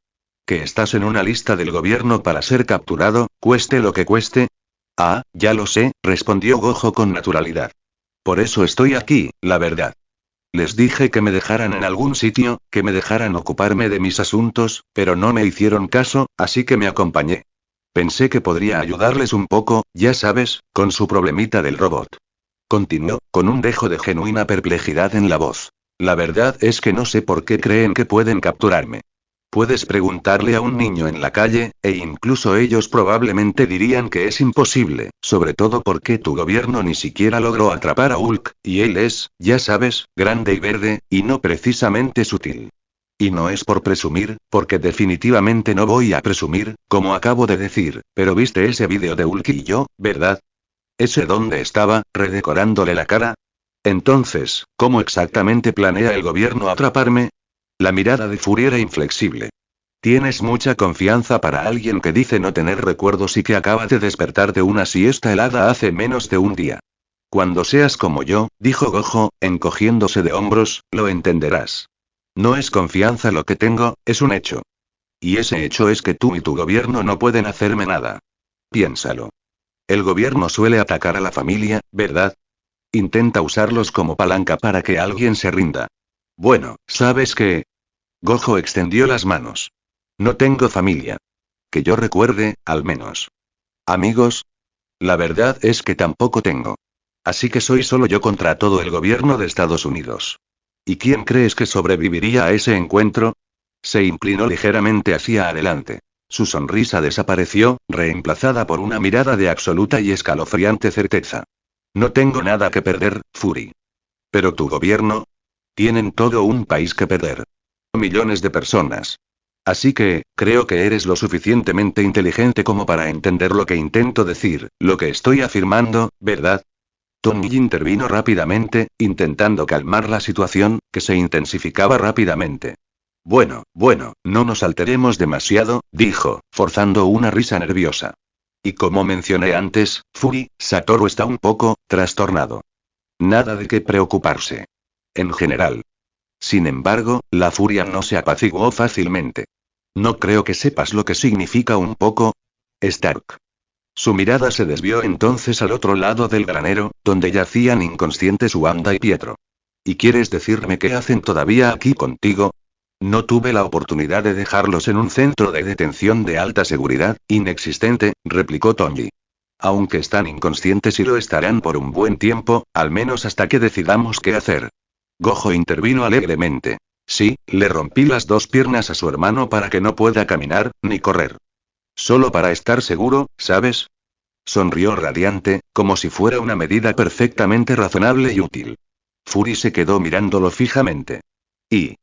¿Que estás en una lista del gobierno para ser capturado, cueste lo que cueste? Ah, ya lo sé, respondió Gojo con naturalidad. Por eso estoy aquí, la verdad. Les dije que me dejaran en algún sitio, que me dejaran ocuparme de mis asuntos, pero no me hicieron caso, así que me acompañé. Pensé que podría ayudarles un poco, ya sabes, con su problemita del robot. Continuó, con un dejo de genuina perplejidad en la voz. La verdad es que no sé por qué creen que pueden capturarme. Puedes preguntarle a un niño en la calle, e incluso ellos probablemente dirían que es imposible, sobre todo porque tu gobierno ni siquiera logró atrapar a Hulk, y él es, ya sabes, grande y verde, y no precisamente sutil. Y no es por presumir, porque definitivamente no voy a presumir, como acabo de decir, pero viste ese vídeo de Hulk y yo, ¿verdad? ¿Ese dónde estaba, redecorándole la cara? Entonces, ¿cómo exactamente planea el gobierno atraparme? La mirada de Fury era inflexible. Tienes mucha confianza para alguien que dice no tener recuerdos y que acaba de despertar de una siesta helada hace menos de un día. Cuando seas como yo, dijo Gojo, encogiéndose de hombros, lo entenderás. No es confianza lo que tengo, es un hecho. Y ese hecho es que tú y tu gobierno no pueden hacerme nada. Piénsalo. El gobierno suele atacar a la familia, ¿verdad? Intenta usarlos como palanca para que alguien se rinda. Bueno, ¿sabes qué? Gojo extendió las manos. No tengo familia. Que yo recuerde, al menos. ¿Amigos? La verdad es que tampoco tengo. Así que soy solo yo contra todo el gobierno de Estados Unidos. ¿Y quién crees que sobreviviría a ese encuentro? Se inclinó ligeramente hacia adelante. Su sonrisa desapareció, reemplazada por una mirada de absoluta y escalofriante certeza. No tengo nada que perder, Fury. ¿Pero tu gobierno? Tienen todo un país que perder. Millones de personas. Así que, creo que eres lo suficientemente inteligente como para entender lo que intento decir, lo que estoy afirmando, ¿verdad? Tony intervino rápidamente, intentando calmar la situación, que se intensificaba rápidamente. Bueno, no nos alteremos demasiado, dijo, forzando una risa nerviosa. Y como mencioné antes, Fury, Satoru está un poco trastornado. Nada de qué preocuparse. En general. Sin embargo, la furia no se apaciguó fácilmente. No creo que sepas lo que significa un poco, Stark. Su mirada se desvió entonces al otro lado del granero, donde yacían inconscientes Wanda y Pietro. ¿Y quieres decirme qué hacen todavía aquí contigo? No tuve la oportunidad de dejarlos en un centro de detención de alta seguridad, inexistente, replicó Tony. Aunque están inconscientes y lo estarán por un buen tiempo, al menos hasta que decidamos qué hacer. Gojo intervino alegremente. Sí, le rompí las dos piernas a su hermano para que no pueda caminar, ni correr. Solo para estar seguro, ¿sabes? Sonrió radiante, como si fuera una medida perfectamente razonable y útil. Fury se quedó mirándolo fijamente. Y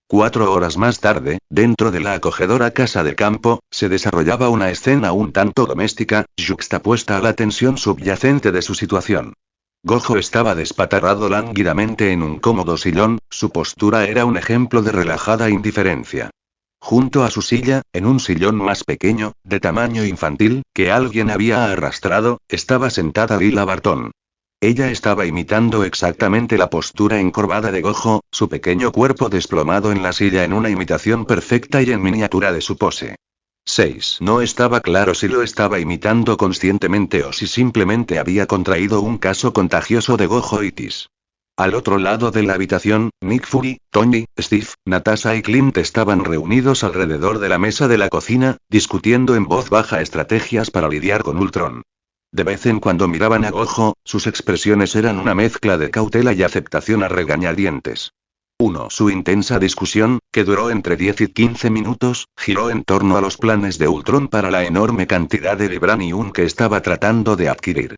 4 horas más tarde, dentro de la acogedora casa de campo, se desarrollaba una escena un tanto doméstica, yuxtapuesta a la tensión subyacente de su situación. Gojo estaba despatarrado lánguidamente en un cómodo sillón, su postura era un ejemplo de relajada indiferencia. Junto a su silla, en un sillón más pequeño, de tamaño infantil, que alguien había arrastrado, estaba sentada Lila Barton. Ella estaba imitando exactamente la postura encorvada de Gojo, su pequeño cuerpo desplomado en la silla en una imitación perfecta y en miniatura de su pose. 6. No estaba claro si lo estaba imitando conscientemente o si simplemente había contraído un caso contagioso de gojoitis. Al otro lado de la habitación, Nick Fury, Tony, Steve, Natasha y Clint estaban reunidos alrededor de la mesa de la cocina, discutiendo en voz baja estrategias para lidiar con Ultron. De vez en cuando miraban a Gojo, sus expresiones eran una mezcla de cautela y aceptación a regañadientes. 1. Su intensa discusión, que duró entre 10 y 15 minutos, giró en torno a los planes de Ultron para la enorme cantidad de vibranium que estaba tratando de adquirir.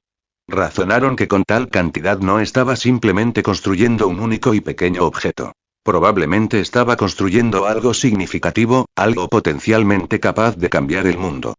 Razonaron que con tal cantidad no estaba simplemente construyendo un único y pequeño objeto. Probablemente estaba construyendo algo significativo, algo potencialmente capaz de cambiar el mundo.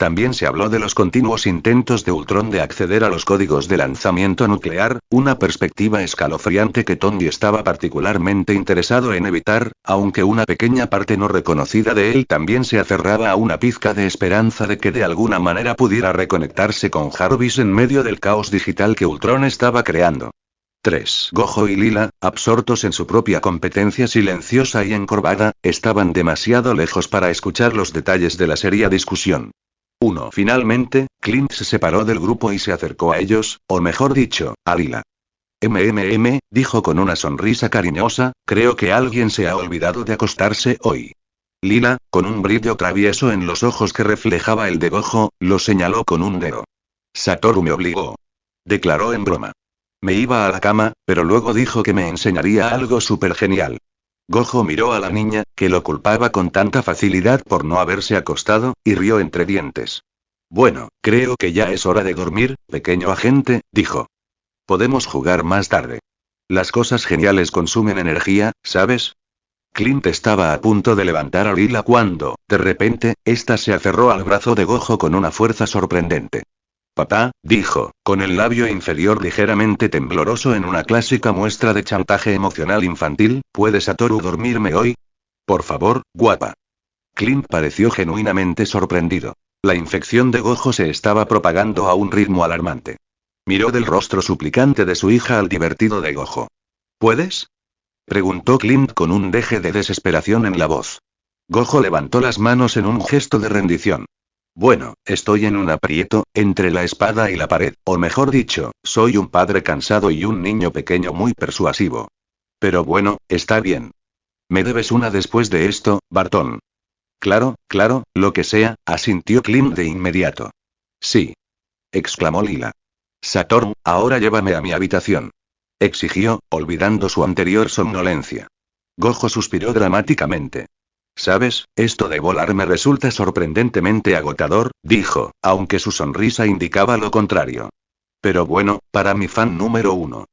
También se habló de los continuos intentos de Ultron de acceder a los códigos de lanzamiento nuclear, una perspectiva escalofriante que Tony estaba particularmente interesado en evitar, aunque una pequeña parte no reconocida de él también se aferraba a una pizca de esperanza de que de alguna manera pudiera reconectarse con Jarvis en medio del caos digital que Ultron estaba creando. 3. Gojo y Lila, absortos en su propia competencia silenciosa y encorvada, estaban demasiado lejos para escuchar los detalles de la seria discusión. 1. Finalmente, Clint se separó del grupo y se acercó a ellos, o mejor dicho, a Lila. Dijo con una sonrisa cariñosa, creo que alguien se ha olvidado de acostarse hoy. Lila, con un brillo travieso en los ojos que reflejaba el de Gojo, lo señaló con un dedo. Satoru me obligó. Declaró en broma. Me iba a la cama, pero luego dijo que me enseñaría algo súper genial. Gojo miró a la niña, que lo culpaba con tanta facilidad por no haberse acostado, y rió entre dientes. Bueno, creo que ya es hora de dormir, pequeño agente, dijo. Podemos jugar más tarde. Las cosas geniales consumen energía, ¿sabes? Clint estaba a punto de levantar a Lila cuando, de repente, ésta se aferró al brazo de Gojo con una fuerza sorprendente. Papá, dijo, con el labio inferior ligeramente tembloroso en una clásica muestra de chantaje emocional infantil, ¿puede Satoru dormirme hoy? Por favor, guapa. Clint pareció genuinamente sorprendido. La infección de Gojo se estaba propagando a un ritmo alarmante. Miró del rostro suplicante de su hija al divertido de Gojo. ¿Puedes? Preguntó Clint con un deje de desesperación en la voz. Gojo levantó las manos en un gesto de rendición. Bueno, estoy en un aprieto, entre la espada y la pared, o mejor dicho, soy un padre cansado y un niño pequeño muy persuasivo. Pero bueno, está bien. Me debes una después de esto, Bartón. Claro, lo que sea, asintió Clint de inmediato. Sí. Exclamó Lila. Satoru, ahora llévame a mi habitación. Exigió, olvidando su anterior somnolencia. Gojo suspiró dramáticamente. ¿Sabes? Esto de volar me resulta sorprendentemente agotador, dijo, aunque su sonrisa indicaba lo contrario. Pero bueno, para mi fan número 1.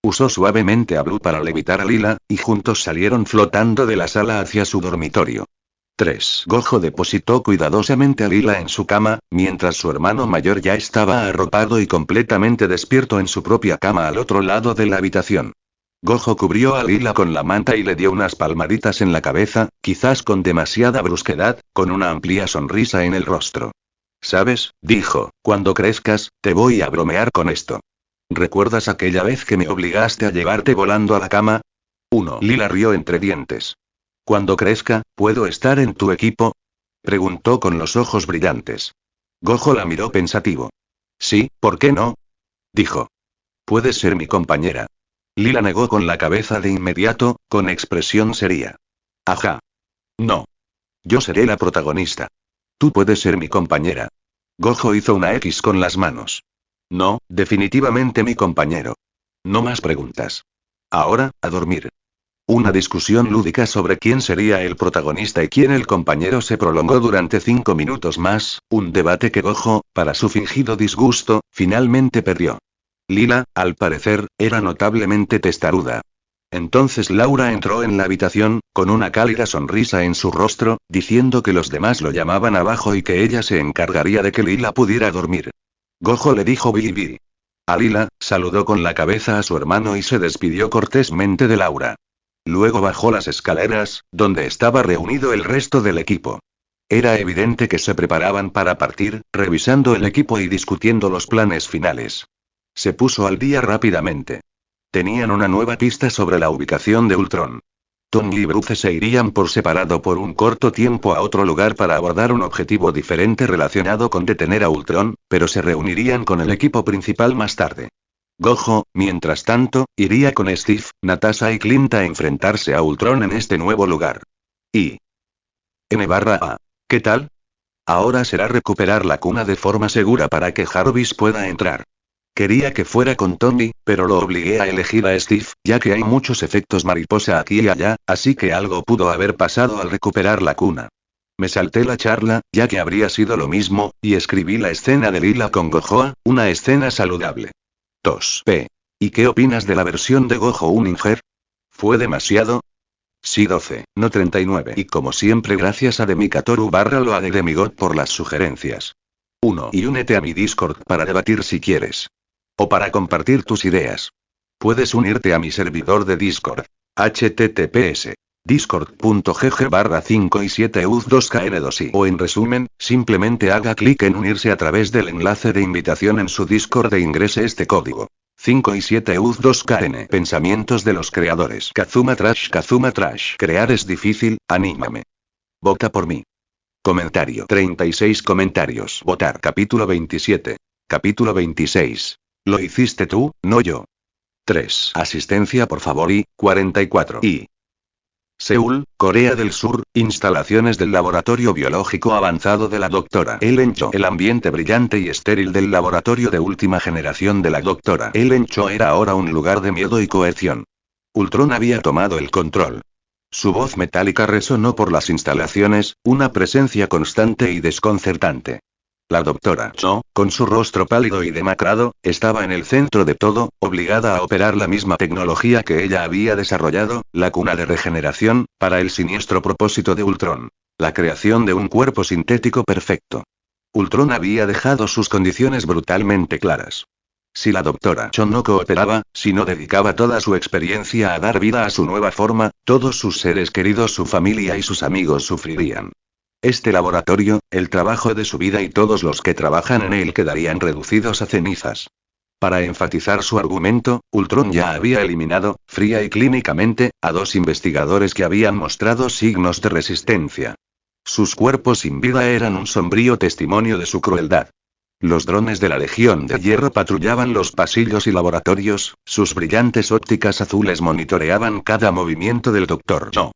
Usó suavemente a Blue para levitar a Lila, y juntos salieron flotando de la sala hacia su dormitorio. 3. Gojo depositó cuidadosamente a Lila en su cama, mientras su hermano mayor ya estaba arropado y completamente despierto en su propia cama al otro lado de la habitación. Gojo cubrió a Lila con la manta y le dio unas palmaditas en la cabeza, quizás con demasiada brusquedad, con una amplia sonrisa en el rostro. ¿Sabes? Dijo, cuando crezcas, te voy a bromear con esto. ¿Recuerdas aquella vez que me obligaste a llevarte volando a la cama? 1. Lila rió entre dientes. Cuando crezca, ¿puedo estar en tu equipo? Preguntó con los ojos brillantes. Gojo la miró pensativo. Sí, ¿por qué no? Dijo. Puedes ser mi compañera. Lila negó con la cabeza de inmediato, con expresión seria. Ajá. No. Yo seré la protagonista. Tú puedes ser mi compañera. Gojo hizo una X con las manos. No, definitivamente mi compañero. No más preguntas. Ahora, a dormir. Una discusión lúdica sobre quién sería el protagonista y quién el compañero se prolongó durante 5 minutos más, un debate que Gojo, para su fingido disgusto, finalmente perdió. Lila, al parecer, era notablemente testaruda. Entonces Laura entró en la habitación, con una cálida sonrisa en su rostro, diciendo que los demás lo llamaban abajo y que ella se encargaría de que Lila pudiera dormir. Gojo le dijo Bibi. A Lila, saludó con la cabeza a su hermano y se despidió cortésmente de Laura. Luego bajó las escaleras, donde estaba reunido el resto del equipo. Era evidente que se preparaban para partir, revisando el equipo y discutiendo los planes finales. Se puso al día rápidamente. Tenían una nueva pista sobre la ubicación de Ultron. Tony y Bruce se irían por separado por un corto tiempo a otro lugar para abordar un objetivo diferente relacionado con detener a Ultron, pero se reunirían con el equipo principal más tarde. Gojo, mientras tanto, iría con Steve, Natasha y Clint a enfrentarse a Ultron en este nuevo lugar. Y N/A. ¿Qué tal? Ahora será recuperar la cuna de forma segura para que Jarvis pueda entrar. Quería que fuera con Tony, pero lo obligué a elegir a Steve, ya que hay muchos efectos mariposa aquí y allá, así que algo pudo haber pasado al recuperar la cuna. Me salté la charla, ya que habría sido lo mismo, y escribí la escena de Lila con Gojoa, una escena saludable. 2p. ¿Y qué opinas de la versión de Gojo Uninger? ¿Fue demasiado? Sí 12, no 39. Y como siempre gracias a Demikatoru/Loa de Demigod por las sugerencias. 1. Y únete a mi Discord para debatir si quieres. O para compartir tus ideas. Puedes unirte a mi servidor de Discord. https discord.gg/5 y 7 uz2kn2i. O en resumen, simplemente haga clic en unirse a través del enlace de invitación en su Discord e ingrese este código. 5 y 7 uz2kn. Pensamientos de los creadores. Kazuma Trash. Crear es difícil, anímame. Vota por mí. Comentario. 36 comentarios. Votar. Capítulo 27. Capítulo 26. Lo hiciste tú, no yo. 3. Asistencia por favor y 44. Y Seúl, Corea del Sur, instalaciones del Laboratorio Biológico Avanzado de la Dra. Ellen Cho. El ambiente brillante y estéril del laboratorio de última generación de la Dra. Ellen Cho era ahora un lugar de miedo y coerción. Ultron había tomado el control. Su voz metálica resonó por las instalaciones, una presencia constante y desconcertante. La Dra. Cho, con su rostro pálido y demacrado, estaba en el centro de todo, obligada a operar la misma tecnología que ella había desarrollado, la cuna de regeneración, para el siniestro propósito de Ultron. La creación de un cuerpo sintético perfecto. Ultron había dejado sus condiciones brutalmente claras. Si la Dra. Cho no cooperaba, si no dedicaba toda su experiencia a dar vida a su nueva forma, todos sus seres queridos, su familia y sus amigos sufrirían. Este laboratorio, el trabajo de su vida y todos los que trabajan en él quedarían reducidos a cenizas. Para enfatizar su argumento, Ultron ya había eliminado, fría y clínicamente, a 2 investigadores que habían mostrado signos de resistencia. Sus cuerpos sin vida eran un sombrío testimonio de su crueldad. Los drones de la Legión de Hierro patrullaban los pasillos y laboratorios, sus brillantes ópticas azules monitoreaban cada movimiento del Dr. Cho.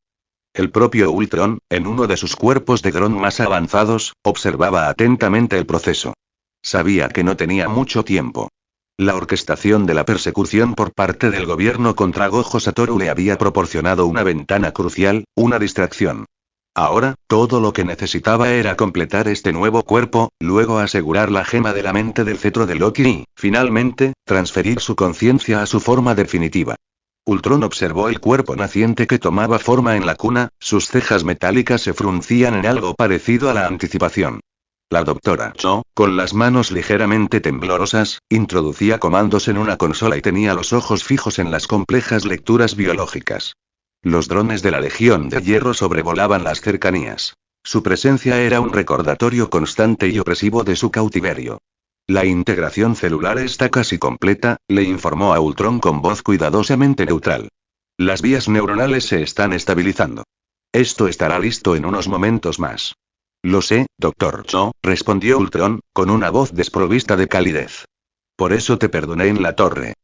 El propio Ultron, en uno de sus cuerpos de dron más avanzados, observaba atentamente el proceso. Sabía que no tenía mucho tiempo. La orquestación de la persecución por parte del gobierno contra Gojo Satoru le había proporcionado una ventana crucial, una distracción. Ahora, todo lo que necesitaba era completar este nuevo cuerpo, luego asegurar la gema de la mente del cetro de Loki y, finalmente, transferir su conciencia a su forma definitiva. Ultron observó el cuerpo naciente que tomaba forma en la cuna, sus cejas metálicas se fruncían en algo parecido a la anticipación. La Dra. Cho, con las manos ligeramente temblorosas, introducía comandos en una consola y tenía los ojos fijos en las complejas lecturas biológicas. Los drones de la Legión de Hierro sobrevolaban las cercanías. Su presencia era un recordatorio constante y opresivo de su cautiverio. La integración celular está casi completa, le informó a Ultron con voz cuidadosamente neutral. Las vías neuronales se están estabilizando. Esto estará listo en unos momentos más. Lo sé, Dr. Cho, respondió Ultron, con una voz desprovista de calidez. Por eso te perdoné en la torre.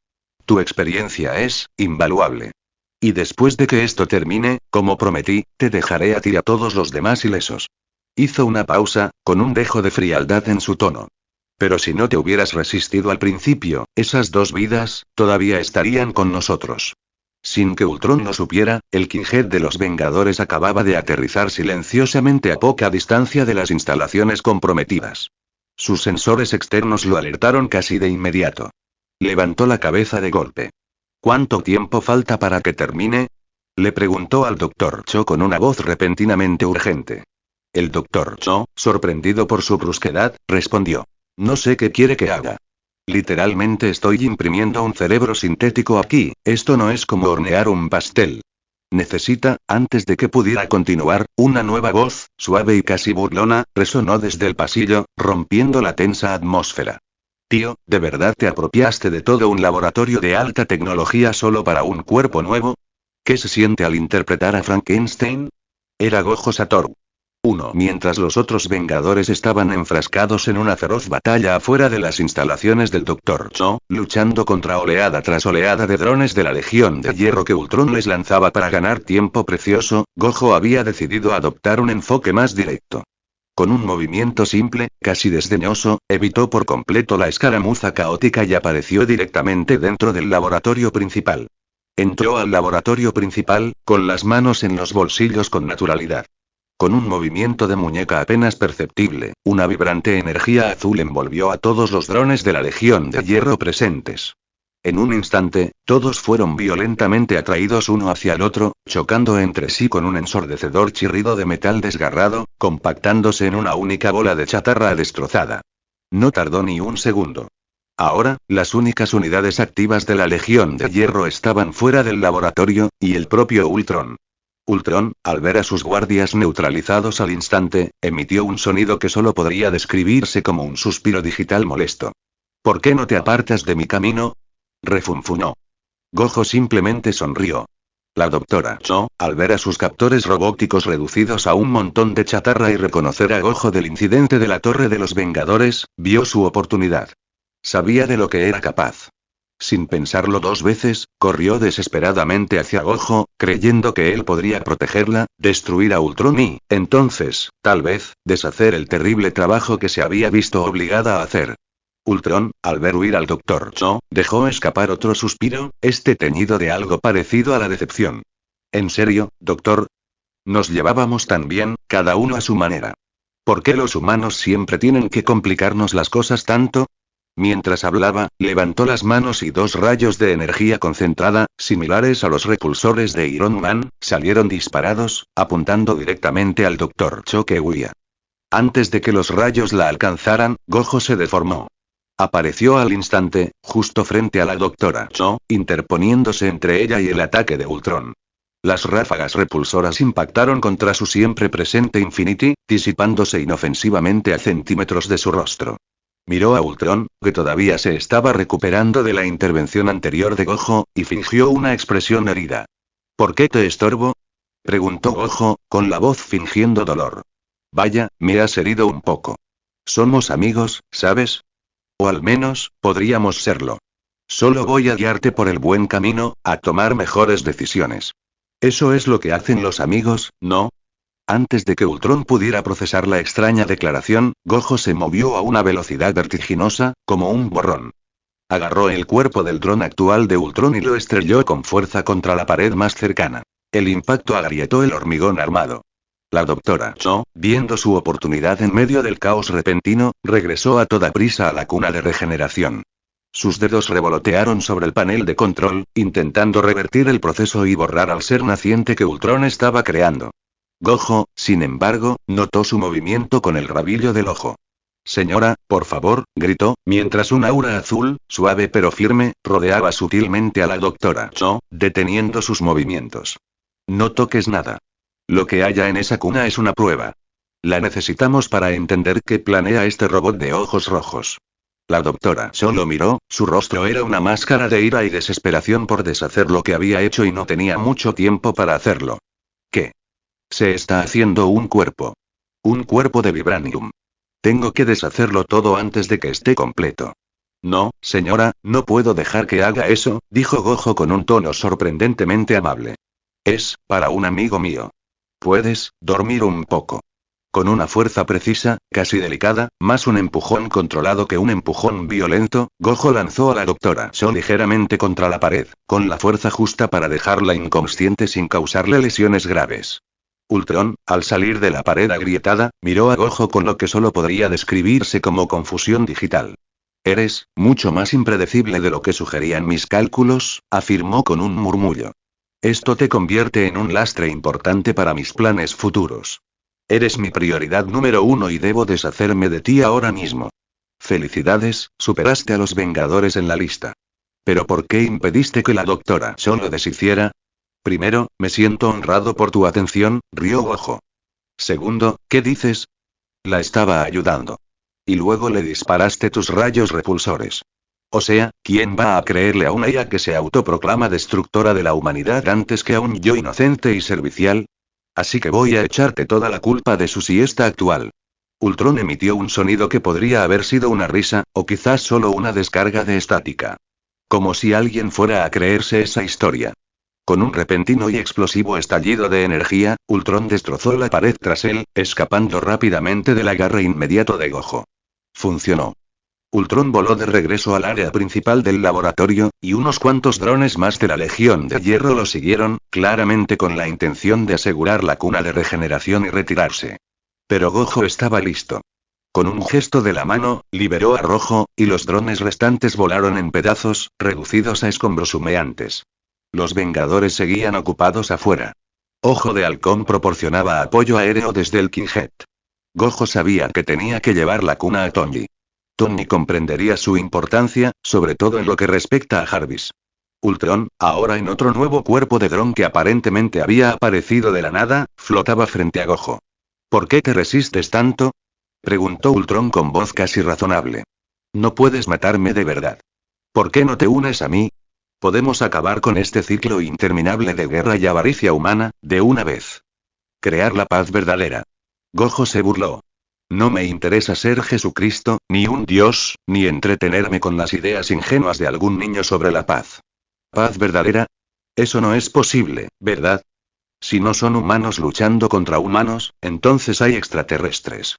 Tu experiencia es invaluable. Y después de que esto termine, como prometí, te dejaré a ti y a todos los demás ilesos. Hizo una pausa, con un dejo de frialdad en su tono. Pero si no te hubieras resistido al principio, esas 2 vidas, todavía estarían con nosotros. Sin que Ultron lo supiera, el Kinghead de los Vengadores acababa de aterrizar silenciosamente a poca distancia de las instalaciones comprometidas. Sus sensores externos lo alertaron casi de inmediato. Levantó la cabeza de golpe. ¿Cuánto tiempo falta para que termine? Le preguntó al Dr. Cho con una voz repentinamente urgente. El Dr. Cho, sorprendido por su brusquedad, respondió. No sé qué quiere que haga. Literalmente estoy imprimiendo un cerebro sintético aquí, esto no es como hornear un pastel. Necesita, antes de que pudiera continuar, una nueva voz, suave y casi burlona, resonó desde el pasillo, rompiendo la tensa atmósfera. Tío, ¿de verdad te apropiaste de todo un laboratorio de alta tecnología solo para un cuerpo nuevo? ¿Qué se siente al interpretar a Frankenstein? Era Gojo Satoru. 1. Mientras los otros Vengadores estaban enfrascados en una feroz batalla afuera de las instalaciones del Dr. Cho, luchando contra oleada tras oleada de drones de la Legión de Hierro que Ultron les lanzaba para ganar tiempo precioso, Gojo había decidido adoptar un enfoque más directo. Con un movimiento simple, casi desdeñoso, evitó por completo la escaramuza caótica y apareció directamente dentro del laboratorio principal. Entró al laboratorio principal, con las manos en los bolsillos con naturalidad. Con un movimiento de muñeca apenas perceptible, una vibrante energía azul envolvió a todos los drones de la Legión de Hierro presentes. En un instante, todos fueron violentamente atraídos uno hacia el otro, chocando entre sí con un ensordecedor chirrido de metal desgarrado, compactándose en una única bola de chatarra destrozada. No tardó ni un segundo. Ahora, las únicas unidades activas de la Legión de Hierro estaban fuera del laboratorio, y el propio Ultron. Ultron, al ver a sus guardias neutralizados al instante, emitió un sonido que solo podría describirse como un suspiro digital molesto. ¿Por qué no te apartas de mi camino? Refunfuñó. Gojo simplemente sonrió. La doctora Cho, al ver a sus captores robóticos reducidos a un montón de chatarra y reconocer a Gojo del incidente de la Torre de los Vengadores, vio su oportunidad. Sabía de lo que era capaz. Sin pensarlo dos veces, corrió desesperadamente hacia Gojo, creyendo que él podría protegerla, destruir a Ultron y, entonces, tal vez, deshacer el terrible trabajo que se había visto obligada a hacer. Ultron, al ver huir al Dr. Cho, dejó escapar otro suspiro, este teñido de algo parecido a la decepción. ¿En serio, doctor? Nos llevábamos tan bien, cada uno a su manera. ¿Por qué los humanos siempre tienen que complicarnos las cosas tanto? Mientras hablaba, levantó las manos y dos rayos de energía concentrada, similares a los repulsores de Iron Man, salieron disparados, apuntando directamente al Dr. Cho que huía. Antes de que los rayos la alcanzaran, Gojo se deformó. Apareció al instante, justo frente a la doctora Cho, interponiéndose entre ella y el ataque de Ultron. Las ráfagas repulsoras impactaron contra su siempre presente Infinity, disipándose inofensivamente a centímetros de su rostro. Miró a Ultron, que todavía se estaba recuperando de la intervención anterior de Gojo, y fingió una expresión herida. ¿Por qué te estorbo? Preguntó Gojo, con la voz fingiendo dolor. Vaya, me has herido un poco. Somos amigos, ¿sabes? O al menos, podríamos serlo. Solo voy a guiarte por el buen camino, a tomar mejores decisiones. Eso es lo que hacen los amigos, ¿no? Antes de que Ultron pudiera procesar la extraña declaración, Gojo se movió a una velocidad vertiginosa, como un borrón. Agarró el cuerpo del dron actual de Ultron y lo estrelló con fuerza contra la pared más cercana. El impacto agrietó el hormigón armado. La doctora Cho, viendo su oportunidad en medio del caos repentino, regresó a toda prisa a la cuna de regeneración. Sus dedos revolotearon sobre el panel de control, intentando revertir el proceso y borrar al ser naciente que Ultron estaba creando. Gojo, sin embargo, notó su movimiento con el rabillo del ojo. Señora, por favor, gritó, mientras un aura azul, suave pero firme, rodeaba sutilmente a la doctora Cho, deteniendo sus movimientos. No toques nada. Lo que haya en esa cuna es una prueba. La necesitamos para entender qué planea este robot de ojos rojos. La doctora Cho lo miró, su rostro era una máscara de ira y desesperación por deshacer lo que había hecho y no tenía mucho tiempo para hacerlo. ¿Qué? Se está haciendo un cuerpo. Un cuerpo de vibranium. Tengo que deshacerlo todo antes de que esté completo. No, señora, no puedo dejar que haga eso, dijo Gojo con un tono sorprendentemente amable. Es, para un amigo mío. Puedes, dormir un poco. Con una fuerza precisa, casi delicada, más un empujón controlado que un empujón violento, Gojo lanzó a la doctora Cho ligeramente contra la pared, con la fuerza justa para dejarla inconsciente sin causarle lesiones graves. Ultron, al salir de la pared agrietada, miró a Gojo con lo que solo podría describirse como confusión digital. Eres, mucho más impredecible de lo que sugerían mis cálculos, afirmó con un murmullo. Esto te convierte en un lastre importante para mis planes futuros. Eres mi prioridad número 1 y debo deshacerme de ti ahora mismo. Felicidades, superaste a los Vengadores en la lista. ¿Pero por qué impediste que la doctora Cho lo deshiciera? Primero, me siento honrado por tu atención, rió Gojo. Segundo, ¿qué dices? La estaba ayudando. Y luego le disparaste tus rayos repulsores. O sea, ¿quién va a creerle a una IA que se autoproclama destructora de la humanidad antes que a un yo inocente y servicial? Así que voy a echarte toda la culpa de su siesta actual. Ultron emitió un sonido que podría haber sido una risa, o quizás solo una descarga de estática. Como si alguien fuera a creerse esa historia. Con un repentino y explosivo estallido de energía, Ultron destrozó la pared tras él, escapando rápidamente del agarre inmediato de Gojo. Funcionó. Ultron voló de regreso al área principal del laboratorio, y unos cuantos drones más de la Legión de Hierro lo siguieron, claramente con la intención de asegurar la cuna de regeneración y retirarse. Pero Gojo estaba listo. Con un gesto de la mano, liberó a Rojo, y los drones restantes volaron en pedazos, reducidos a escombros humeantes. Los Vengadores seguían ocupados afuera. Ojo de Halcón proporcionaba apoyo aéreo desde el Kinghead. Gojo sabía que tenía que llevar la cuna a Tony. Tony comprendería su importancia, sobre todo en lo que respecta a Jarvis. Ultron, ahora en otro nuevo cuerpo de dron que aparentemente había aparecido de la nada, flotaba frente a Gojo. ¿Por qué te resistes tanto?, preguntó Ultron con voz casi razonable. No puedes matarme de verdad. ¿Por qué no te unes a mí? Podemos acabar con este ciclo interminable de guerra y avaricia humana, de una vez. Crear la paz verdadera. Gojo se burló. No me interesa ser Jesucristo, ni un dios, ni entretenerme con las ideas ingenuas de algún niño sobre la paz. ¿Paz verdadera? Eso no es posible, ¿verdad? Si no son humanos luchando contra humanos, entonces hay extraterrestres.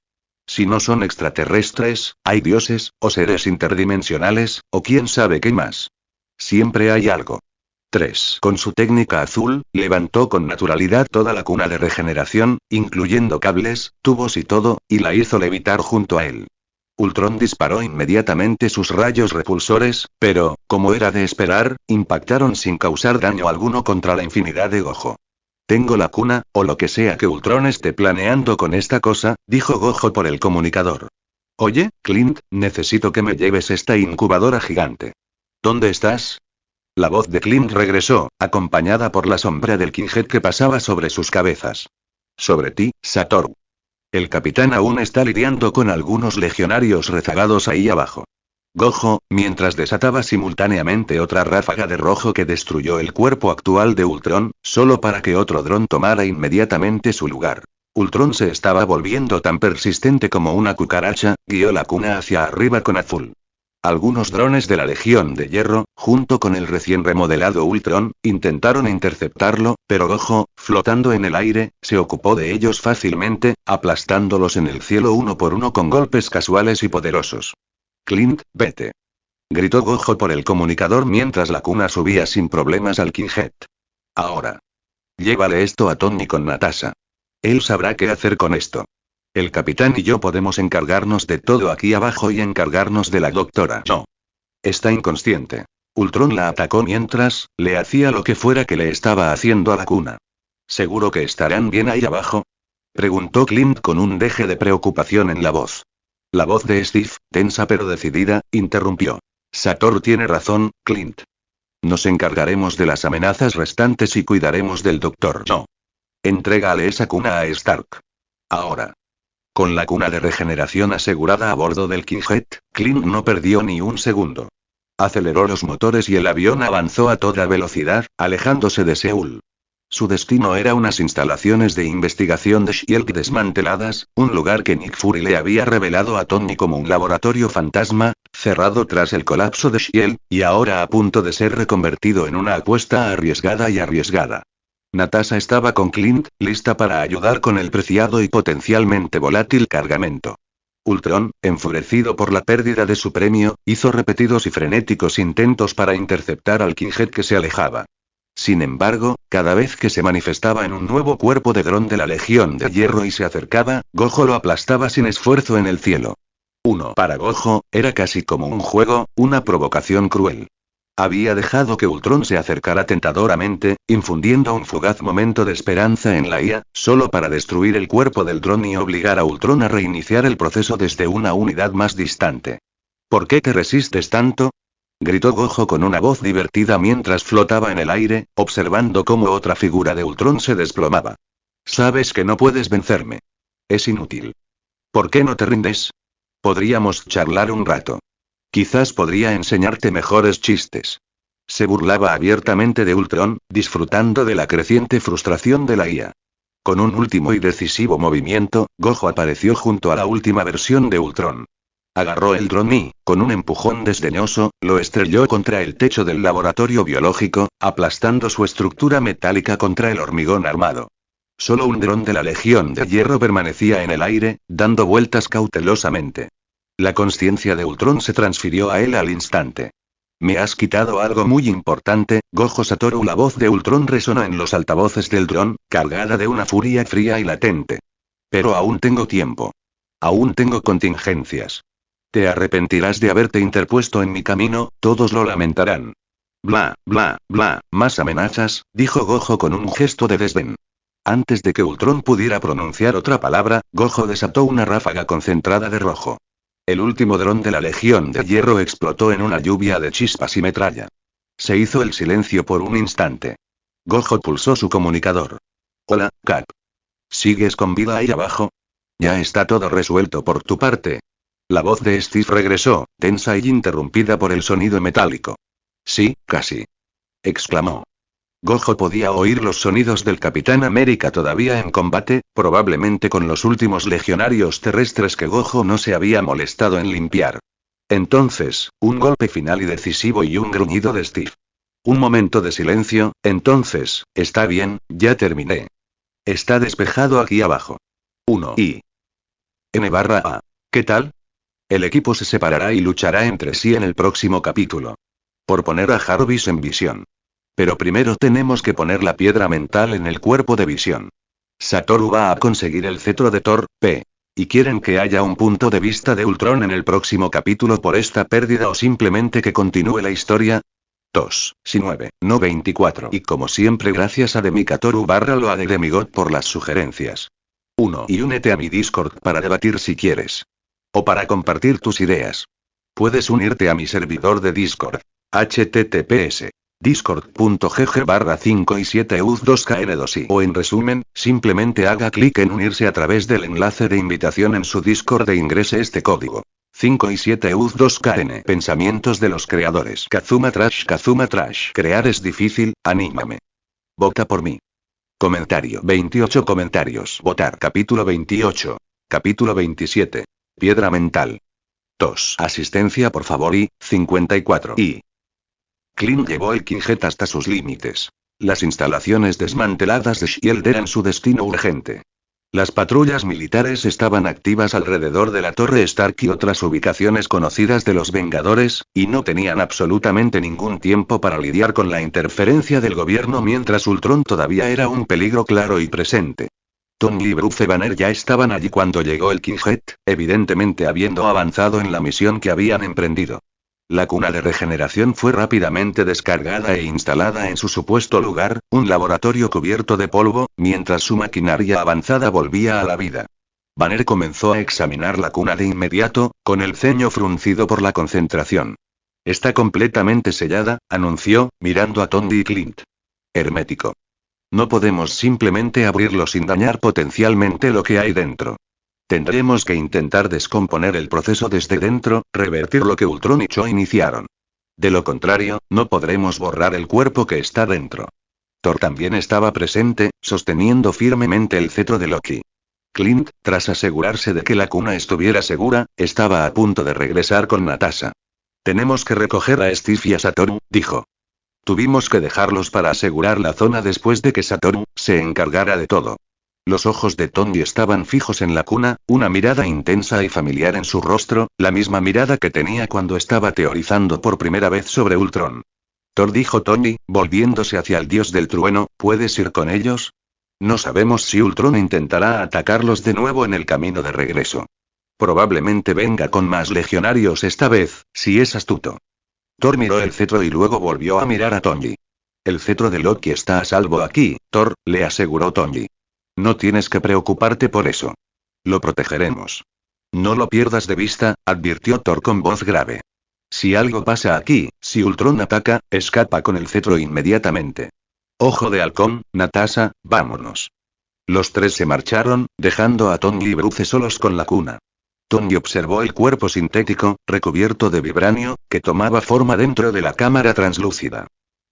Si no son extraterrestres, hay dioses, o seres interdimensionales, o quién sabe qué más. Siempre hay algo. 3. Con su técnica azul, levantó con naturalidad toda la cuna de regeneración, incluyendo cables, tubos y todo, y la hizo levitar junto a él. Ultron disparó inmediatamente sus rayos repulsores, pero, como era de esperar, impactaron sin causar daño alguno contra la infinidad de Gojo. Tengo la cuna, o lo que sea que Ultron esté planeando con esta cosa, dijo Gojo por el comunicador. Oye, Clint, necesito que me lleves esta incubadora gigante. ¿Dónde estás? La voz de Clint regresó, acompañada por la sombra del Kinghead que pasaba sobre sus cabezas. Sobre ti, Satoru. El capitán aún está lidiando con algunos legionarios rezagados ahí abajo. Gojo, mientras desataba simultáneamente otra ráfaga de rojo que destruyó el cuerpo actual de Ultron, solo para que otro dron tomara inmediatamente su lugar. Ultron se estaba volviendo tan persistente como una cucaracha, guió la cuna hacia arriba con azul. Algunos drones de la Legión de Hierro, junto con el recién remodelado Ultron, intentaron interceptarlo, pero Gojo, flotando en el aire, se ocupó de ellos fácilmente, aplastándolos en el cielo uno por uno con golpes casuales y poderosos. Clint, vete. Gritó Gojo por el comunicador mientras la cuna subía sin problemas al Kinghead. Ahora. Llévale esto a Tony con Natasha. Él sabrá qué hacer con esto. El capitán y yo podemos encargarnos de todo aquí abajo y encargarnos de la doctora. No. Está inconsciente. Ultron la atacó mientras le hacía lo que fuera que le estaba haciendo a la cuna. ¿Seguro que estarán bien ahí abajo?, preguntó Clint con un deje de preocupación en la voz. La voz de Steve, tensa pero decidida, interrumpió. Satoru tiene razón, Clint. Nos encargaremos de las amenazas restantes y cuidaremos del doctor. No. Entrégale esa cuna a Stark. Ahora. Con la cuna de regeneración asegurada a bordo del Kinghead, Clint no perdió ni un segundo. Aceleró los motores y el avión avanzó a toda velocidad, alejándose de Seúl. Su destino era unas instalaciones de investigación de S.H.I.E.L.D. desmanteladas, un lugar que Nick Fury le había revelado a Tony como un laboratorio fantasma, cerrado tras el colapso de S.H.I.E.L.D., y ahora a punto de ser reconvertido en una apuesta arriesgada. Natasha estaba con Clint, lista para ayudar con el preciado y potencialmente volátil cargamento. Ultron, enfurecido por la pérdida de su premio, hizo repetidos y frenéticos intentos para interceptar al Kinghead que se alejaba. Sin embargo, cada vez que se manifestaba en un nuevo cuerpo de dron de la Legión de Hierro y se acercaba, Gojo lo aplastaba sin esfuerzo en el cielo. Para Gojo, era casi como un juego, una provocación cruel. Había dejado que Ultron se acercara tentadoramente, infundiendo un fugaz momento de esperanza en la IA, solo para destruir el cuerpo del dron y obligar a Ultron a reiniciar el proceso desde una unidad más distante. ¿Por qué te resistes tanto?, gritó Gojo con una voz divertida mientras flotaba en el aire, observando cómo otra figura de Ultron se desplomaba. Sabes que no puedes vencerme. Es inútil. ¿Por qué no te rindes? Podríamos charlar un rato. Quizás podría enseñarte mejores chistes. Se burlaba abiertamente de Ultron, disfrutando de la creciente frustración de la IA. Con un último y decisivo movimiento, Gojo apareció junto a la última versión de Ultron. Agarró el dron y, con un empujón desdeñoso, lo estrelló contra el techo del laboratorio biológico, aplastando su estructura metálica contra el hormigón armado. Solo un dron de la Legión de Hierro permanecía en el aire, dando vueltas cautelosamente. La conciencia de Ultron se transfirió a él al instante. Me has quitado algo muy importante, Gojo Satoru. La voz de Ultron resonó en los altavoces del dron, cargada de una furia fría y latente. Pero aún tengo tiempo. Aún tengo contingencias. Te arrepentirás de haberte interpuesto en mi camino, todos lo lamentarán. Bla, bla, bla, más amenazas, dijo Gojo con un gesto de desdén. Antes de que Ultron pudiera pronunciar otra palabra, Gojo desató una ráfaga concentrada de rojo. El último dron de la Legión de Hierro explotó en una lluvia de chispas y metralla. Se hizo el silencio por un instante. Gojo pulsó su comunicador. Hola, Cap. ¿Sigues con vida ahí abajo? Ya está todo resuelto por tu parte. La voz de Steve regresó, tensa y interrumpida por el sonido metálico. Sí, casi. Exclamó. Gojo podía oír los sonidos del Capitán América todavía en combate, probablemente con los últimos legionarios terrestres que Gojo no se había molestado en limpiar. Entonces, un golpe final y decisivo y un gruñido de Steve. Un momento de silencio, entonces, está bien, ya terminé. Está despejado aquí abajo. 1 y N/A. ¿Qué tal? El equipo se separará y luchará entre sí en el próximo capítulo. Por poner a Jarvis en Visión. Pero primero tenemos que poner la piedra mental en el cuerpo de Visión. Satoru va a conseguir el cetro de Thor, P. ¿Y quieren que haya un punto de vista de Ultron en el próximo capítulo por esta pérdida o simplemente que continúe la historia? 2, si 9, no 24. Y como siempre gracias a Demikatoru/Loa de Demigod por las sugerencias. 1. Y únete a mi Discord para debatir si quieres. O para compartir tus ideas. Puedes unirte a mi servidor de Discord. https discord.gg/5 y 7 uz2kn2i. O en resumen, simplemente haga clic en unirse a través del enlace de invitación en su Discord e ingrese este código. 5 y 7 uz2kn. Pensamientos de los creadores. Kazuma Trash. Crear es difícil, anímame. Vota por mí. Comentario. 28 comentarios. Votar. Capítulo 28. Capítulo 27. Piedra mental. 2. Asistencia por favor y 54. Y Clint llevó el Quinjet hasta sus límites. Las instalaciones desmanteladas de SHIELD eran su destino urgente. Las patrullas militares estaban activas alrededor de la Torre Stark y otras ubicaciones conocidas de los Vengadores, y no tenían absolutamente ningún tiempo para lidiar con la interferencia del gobierno mientras Ultron todavía era un peligro claro y presente. Tony y Bruce Banner ya estaban allí cuando llegó el Quinjet, evidentemente habiendo avanzado en la misión que habían emprendido. La cuna de regeneración fue rápidamente descargada e instalada en su supuesto lugar, un laboratorio cubierto de polvo, mientras su maquinaria avanzada volvía a la vida. Banner comenzó a examinar la cuna de inmediato, con el ceño fruncido por la concentración. Está completamente sellada, anunció, mirando a Tony y Clint. Hermético. No podemos simplemente abrirlo sin dañar potencialmente lo que hay dentro. Tendremos que intentar descomponer el proceso desde dentro, revertir lo que Ultron y Cho iniciaron. De lo contrario, no podremos borrar el cuerpo que está dentro. Thor también estaba presente, sosteniendo firmemente el cetro de Loki. Clint, tras asegurarse de que la cuna estuviera segura, estaba a punto de regresar con Natasha. Tenemos que recoger a Steve y a Satoru, dijo. Tuvimos que dejarlos para asegurar la zona después de que Satoru se encargara de todo. Los ojos de Tony estaban fijos en la cuna, una mirada intensa y familiar en su rostro, la misma mirada que tenía cuando estaba teorizando por primera vez sobre Ultron. Thor, dijo Tony, volviéndose hacia el dios del trueno, ¿puedes ir con ellos? No sabemos si Ultron intentará atacarlos de nuevo en el camino de regreso. Probablemente venga con más legionarios esta vez, si es astuto. Thor miró el cetro y luego volvió a mirar a Tony. El cetro de Loki está a salvo aquí, Thor, le aseguró Tony. No tienes que preocuparte por eso. Lo protegeremos. No lo pierdas de vista, advirtió Thor con voz grave. Si algo pasa aquí, si Ultron ataca, escapa con el cetro inmediatamente. Ojo de halcón, Natasha, vámonos. Los tres se marcharon, dejando a Tony y Bruce solos con la cuna. Tony observó el cuerpo sintético, recubierto de vibranio, que tomaba forma dentro de la cámara translúcida.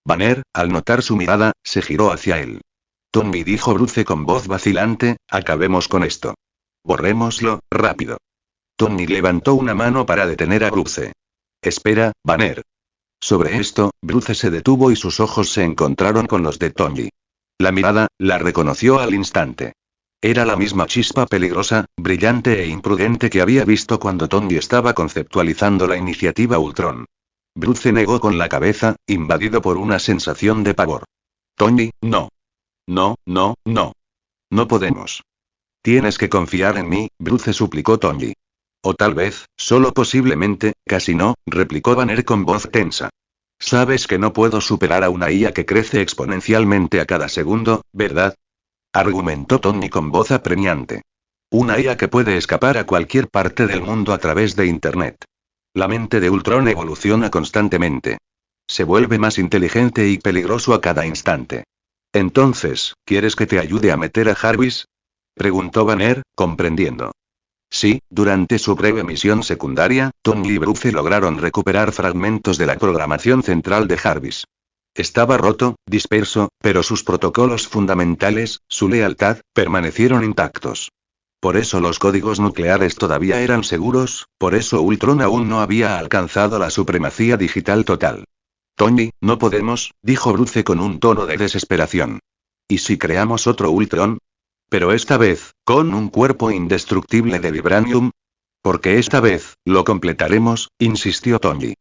Banner, al notar su mirada, se giró hacia él. Tony, dijo Bruce con voz vacilante, acabemos con esto. Borrémoslo, rápido. Tony levantó una mano para detener a Bruce. Espera, Banner. Sobre esto, Bruce se detuvo y sus ojos se encontraron con los de Tony. La mirada, la reconoció al instante. Era la misma chispa peligrosa, brillante e imprudente que había visto cuando Tony estaba conceptualizando la iniciativa Ultron. Bruce negó con la cabeza, invadido por una sensación de pavor. Tony, no. No, no, no. No podemos. Tienes que confiar en mí, Bruce suplicó Tony. O tal vez, solo posiblemente, casi no, replicó Banner con voz tensa. Sabes que no puedo superar a una IA que crece exponencialmente a cada segundo, ¿verdad? Argumentó Tony con voz apremiante. Una IA que puede escapar a cualquier parte del mundo a través de Internet. La mente de Ultron evoluciona constantemente. Se vuelve más inteligente y peligroso a cada instante. Entonces, ¿quieres que te ayude a meter a Jarvis? Preguntó Banner, comprendiendo. Sí, durante su breve misión secundaria, Tony y Bruce lograron recuperar fragmentos de la programación central de Jarvis. Estaba roto, disperso, pero sus protocolos fundamentales, su lealtad, permanecieron intactos. Por eso los códigos nucleares todavía eran seguros, por eso Ultron aún no había alcanzado la supremacía digital total. Tony, no podemos, dijo Bruce con un tono de desesperación. ¿Y si creamos otro Ultron? Pero esta vez, con un cuerpo indestructible de vibranium. Porque esta vez, lo completaremos, insistió Tony.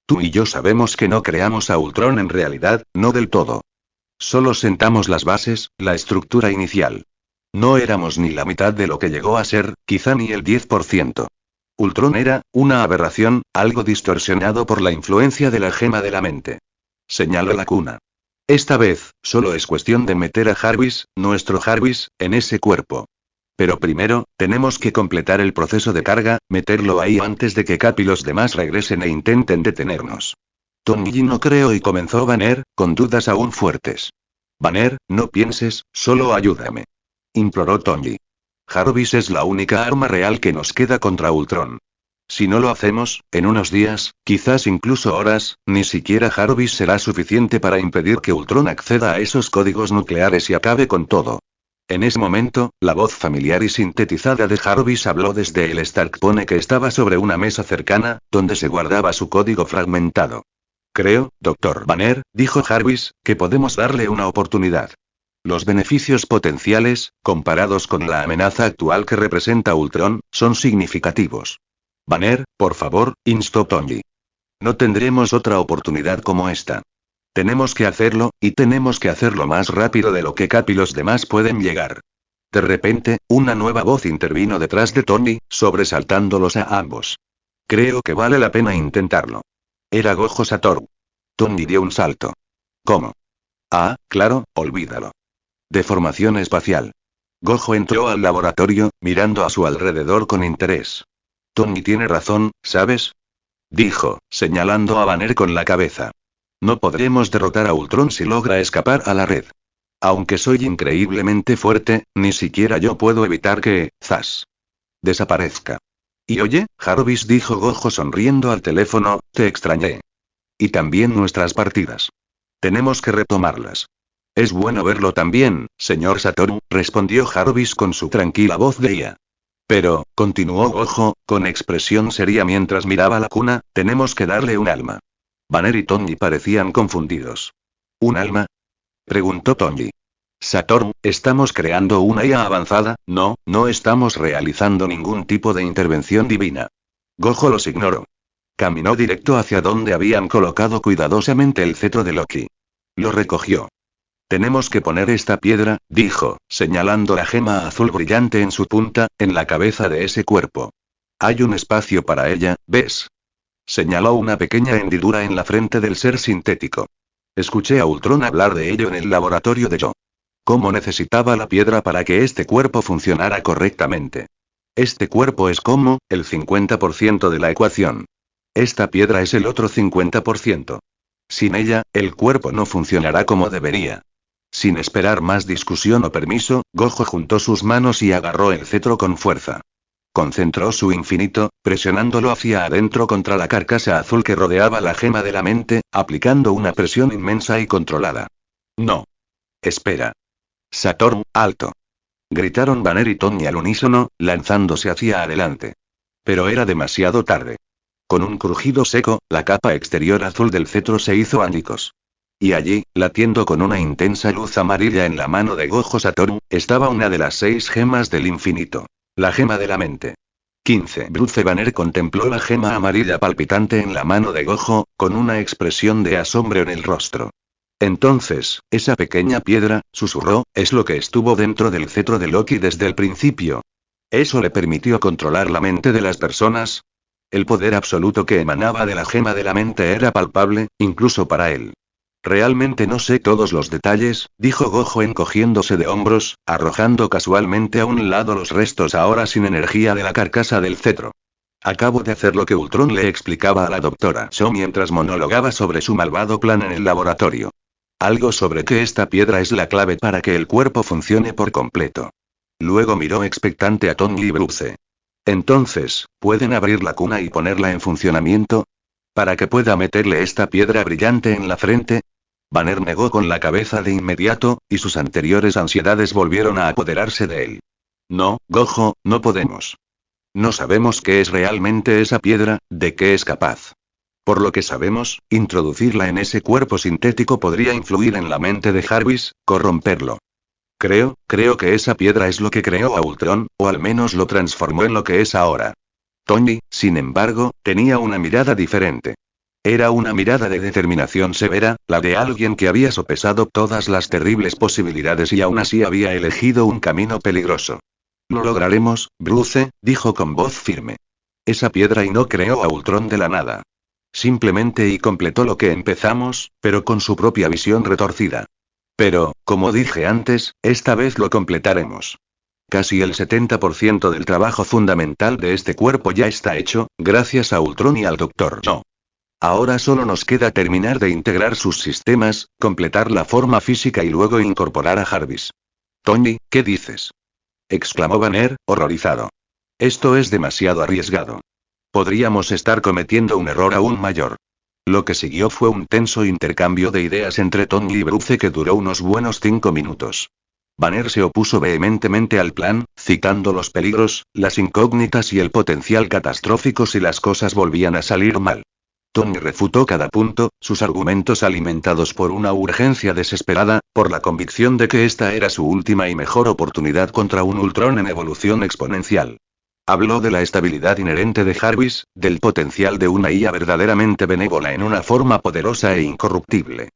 Tú y yo sabemos que no creamos a Ultron en realidad, no del todo. Solo sentamos las bases, la estructura inicial. No éramos ni la mitad de lo que llegó a ser, quizá ni el 10%. Ultron era, una aberración, algo distorsionado por la influencia de la gema de la mente. Señaló la cuna. Esta vez, solo es cuestión de meter a Jarvis, nuestro Jarvis, en ese cuerpo. Pero primero, tenemos que completar el proceso de carga, meterlo ahí antes de que Cap y los demás regresen e intenten detenernos. Tony, no creo, y comenzó Banner, con dudas aún fuertes. Banner, no pienses, solo ayúdame. Imploró Tony. Jarvis es la única arma real que nos queda contra Ultron. Si no lo hacemos, en unos días, quizás incluso horas, ni siquiera Jarvis será suficiente para impedir que Ultron acceda a esos códigos nucleares y acabe con todo. En ese momento, la voz familiar y sintetizada de Jarvis habló desde el Starkpone que estaba sobre una mesa cercana, donde se guardaba su código fragmentado. Creo, Dr. Banner, dijo Jarvis, que podemos darle una oportunidad. Los beneficios potenciales, comparados con la amenaza actual que representa Ultron, son significativos. Banner, por favor, instó Tony. No tendremos otra oportunidad como esta. Tenemos que hacerlo, y tenemos que hacerlo más rápido de lo que Cap y los demás pueden llegar. De repente, una nueva voz intervino detrás de Tony, sobresaltándolos a ambos. Creo que vale la pena intentarlo. Era Gojo Satoru. Tony dio un salto. ¿Cómo? Ah, claro, olvídalo. Deformación espacial. Gojo entró al laboratorio, mirando a su alrededor con interés. Tony tiene razón, ¿sabes? Dijo, señalando a Banner con la cabeza. No podremos derrotar a Ultron si logra escapar a la red. Aunque soy increíblemente fuerte, ni siquiera yo puedo evitar que, zas, desaparezca. Y oye, Jarvis, dijo Gojo sonriendo al teléfono, te extrañé. Y también nuestras partidas. Tenemos que retomarlas. Es bueno verlo también, señor Satoru, respondió Jarvis con su tranquila voz de IA. Pero, continuó Gojo, con expresión seria mientras miraba la cuna, tenemos que darle un alma. Banner y Tony parecían confundidos. ¿Un alma? Preguntó Tony. Satoru, estamos creando una IA avanzada, no estamos realizando ningún tipo de intervención divina. Gojo los ignoró. Caminó directo hacia donde habían colocado cuidadosamente el cetro de Loki. Lo recogió. Tenemos que poner esta piedra, dijo, señalando la gema azul brillante en su punta, en la cabeza de ese cuerpo. Hay un espacio para ella, ¿ves? Señaló una pequeña hendidura en la frente del ser sintético. Escuché a Ultron hablar de ello en el laboratorio de Yo. ¿Cómo necesitaba la piedra para que este cuerpo funcionara correctamente? Este cuerpo es como, el 50% de la ecuación. Esta piedra es el otro 50%. Sin ella, el cuerpo no funcionará como debería. Sin esperar más discusión o permiso, Gojo juntó sus manos y agarró el cetro con fuerza. Concentró su infinito, presionándolo hacia adentro contra la carcasa azul que rodeaba la gema de la mente, aplicando una presión inmensa y controlada. No. Espera. Saturn, alto. Gritaron Banner y Tony al unísono, lanzándose hacia adelante. Pero era demasiado tarde. Con un crujido seco, la capa exterior azul del cetro se hizo añicos. Y allí, latiendo con una intensa luz amarilla en la mano de Gojo Saturn, estaba una de las 6 gemas del infinito. La gema de la mente. 15. Bruce Banner contempló la gema amarilla palpitante en la mano de Gojo, con una expresión de asombro en el rostro. Entonces, esa pequeña piedra, susurró, es lo que estuvo dentro del cetro de Loki desde el principio. ¿Eso le permitió controlar la mente de las personas? El poder absoluto que emanaba de la gema de la mente era palpable, incluso para él. Realmente no sé todos los detalles, dijo Gojo encogiéndose de hombros, arrojando casualmente a un lado los restos ahora sin energía de la carcasa del cetro. Acabo de hacer lo que Ultron le explicaba a la doctora Shaw mientras monologaba sobre su malvado plan en el laboratorio. Algo sobre que esta piedra es la clave para que el cuerpo funcione por completo. Luego miró expectante a Tony y Bruce. Entonces, ¿pueden abrir la cuna y ponerla en funcionamiento? ¿Para que pueda meterle esta piedra brillante en la frente? Banner negó con la cabeza de inmediato, y sus anteriores ansiedades volvieron a apoderarse de él. No, Gojo, no podemos. No sabemos qué es realmente esa piedra, de qué es capaz. Por lo que sabemos, introducirla en ese cuerpo sintético podría influir en la mente de Jarvis, corromperlo. Creo que esa piedra es lo que creó a Ultron, o al menos lo transformó en lo que es ahora. Tony, sin embargo, tenía una mirada diferente. Era una mirada de determinación severa, la de alguien que había sopesado todas las terribles posibilidades y aún así había elegido un camino peligroso. Lo lograremos, Bruce, dijo con voz firme. Esa piedra y no creó a Ultron de la nada. Simplemente y completó lo que empezamos, pero con su propia visión retorcida. Pero, como dije antes, esta vez lo completaremos. Casi el 70% del trabajo fundamental de este cuerpo ya está hecho, gracias a Ultron y al Dr. Shaw. Ahora solo nos queda terminar de integrar sus sistemas, completar la forma física y luego incorporar a Jarvis. Tony, ¿qué dices? Exclamó Banner, horrorizado. Esto es demasiado arriesgado. Podríamos estar cometiendo un error aún mayor. Lo que siguió fue un tenso intercambio de ideas entre Tony y Bruce que duró unos buenos 5 minutos. Banner se opuso vehementemente al plan, citando los peligros, las incógnitas y el potencial catastrófico si las cosas volvían a salir mal. Tony refutó cada punto, sus argumentos alimentados por una urgencia desesperada, por la convicción de que esta era su última y mejor oportunidad contra un Ultron en evolución exponencial. Habló de la estabilidad inherente de Jarvis, del potencial de una IA verdaderamente benévola en una forma poderosa e incorruptible.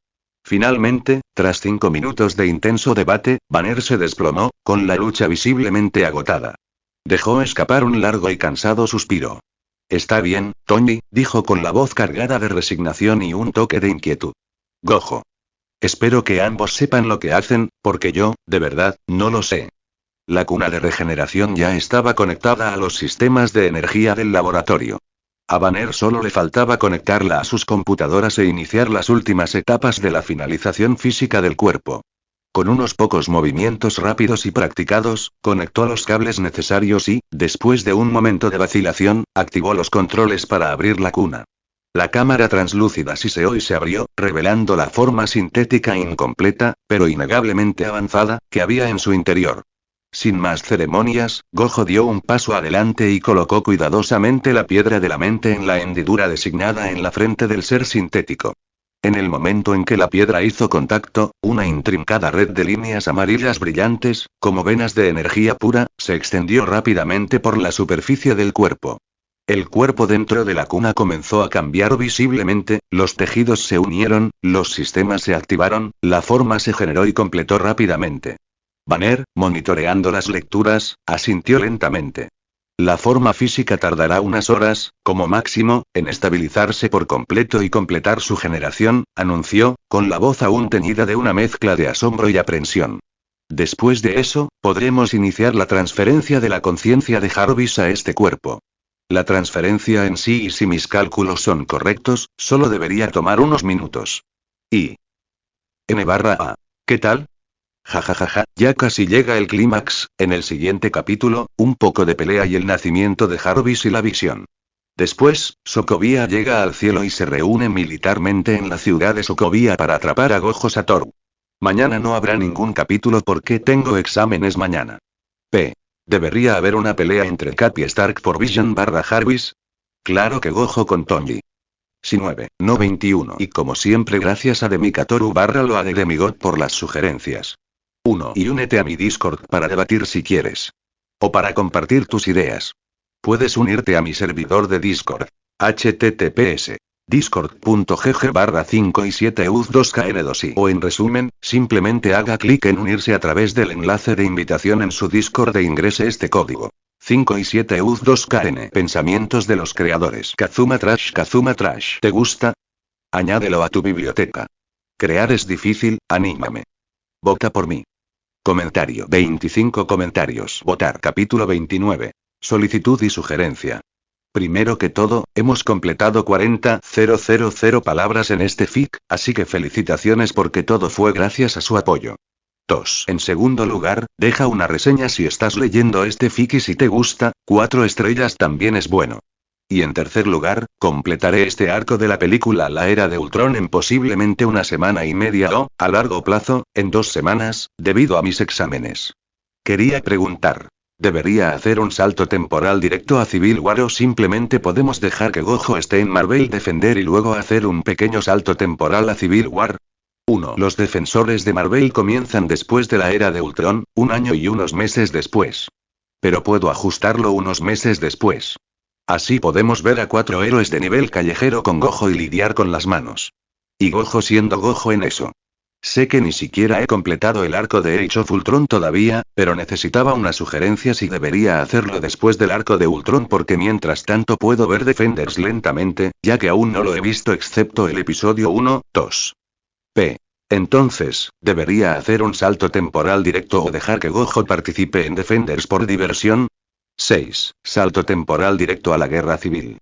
Finalmente, tras 5 minutos de intenso debate, Banner se desplomó, con la lucha visiblemente agotada. Dejó escapar un largo y cansado suspiro. Está bien, Tony, dijo con la voz cargada de resignación y un toque de inquietud. Gojo. Espero que ambos sepan lo que hacen, porque yo, de verdad, no lo sé. La cuna de regeneración ya estaba conectada a los sistemas de energía del laboratorio. A Banner solo le faltaba conectarla a sus computadoras e iniciar las últimas etapas de la finalización física del cuerpo. Con unos pocos movimientos rápidos y practicados, conectó los cables necesarios y, después de un momento de vacilación, activó los controles para abrir la cuna. La cámara translúcida siseó y se abrió, revelando la forma sintética incompleta, pero innegablemente avanzada, que había en su interior. Sin más ceremonias, Gojo dio un paso adelante y colocó cuidadosamente la piedra de la mente en la hendidura designada en la frente del ser sintético. En el momento en que la piedra hizo contacto, una intrincada red de líneas amarillas brillantes, como venas de energía pura, se extendió rápidamente por la superficie del cuerpo. El cuerpo dentro de la cuna comenzó a cambiar visiblemente, los tejidos se unieron, los sistemas se activaron, la forma se generó y completó rápidamente. Banner, monitoreando las lecturas, asintió lentamente. La forma física tardará unas horas, como máximo, en estabilizarse por completo y completar su generación, anunció, con la voz aún teñida de una mezcla de asombro y aprensión. Después de eso, podremos iniciar la transferencia de la conciencia de Jarvis a este cuerpo. La transferencia en sí, y si mis cálculos son correctos, solo debería tomar unos minutos. Y... N/A. ¿Qué tal? Jajajaja, ya casi llega el clímax, en el siguiente capítulo, un poco de pelea y el nacimiento de Jarvis y la visión. Después, Sokovia llega al cielo y se reúne militarmente en la ciudad de Sokovia para atrapar a Gojo Satoru. Mañana no habrá ningún capítulo porque tengo exámenes mañana. ¿Debería haber una pelea entre Cap y Stark por Vision / Jarvis? Claro que Gojo con Tonji. Sí 9, no 21. Y como siempre gracias a Demikatoru / Loa de Demigod por las sugerencias. 1. Y únete a mi Discord para debatir si quieres. O para compartir tus ideas. Puedes unirte a mi servidor de Discord. https discord.gg/5 y 7 uz2kn2i. O en resumen, simplemente haga clic en unirse a través del enlace de invitación en su Discord e ingrese este código. 5 y 7 uz2kn. Pensamientos de los creadores. Kazuma Trash. ¿Te gusta? Añádelo a tu biblioteca. Crear es difícil, anímame. Vota por mí. Comentario. 25 comentarios. Votar. Capítulo 29. Solicitud y sugerencia. Primero que todo, hemos completado 40.000 palabras en este fic, así que felicitaciones porque todo fue gracias a su apoyo. 2. En segundo lugar, deja una reseña si estás leyendo este fic y si te gusta, 4 estrellas también es bueno. Y en tercer lugar, completaré este arco de la película La Era de Ultron en posiblemente una semana y media o, a largo plazo, en 2 semanas, debido a mis exámenes. Quería preguntar. ¿Debería hacer un salto temporal directo a Civil War o simplemente podemos dejar que Gojo esté en Marvel Defender y luego hacer un pequeño salto temporal a Civil War? 1. Los defensores de Marvel comienzan después de la Era de Ultron, 1 año y unos meses después. Pero puedo ajustarlo unos meses después. Así podemos ver a 4 héroes de nivel callejero con Gojo y lidiar con las manos. Y Gojo siendo Gojo en eso. Sé que ni siquiera he completado el arco de Age of Ultron todavía, pero necesitaba una sugerencia si debería hacerlo después del arco de Ultron porque mientras tanto puedo ver Defenders lentamente, ya que aún no lo he visto excepto el episodio 1, 2. Entonces, ¿debería hacer un salto temporal directo o dejar que Gojo participe en Defenders por diversión? 6. Salto temporal directo a la guerra civil.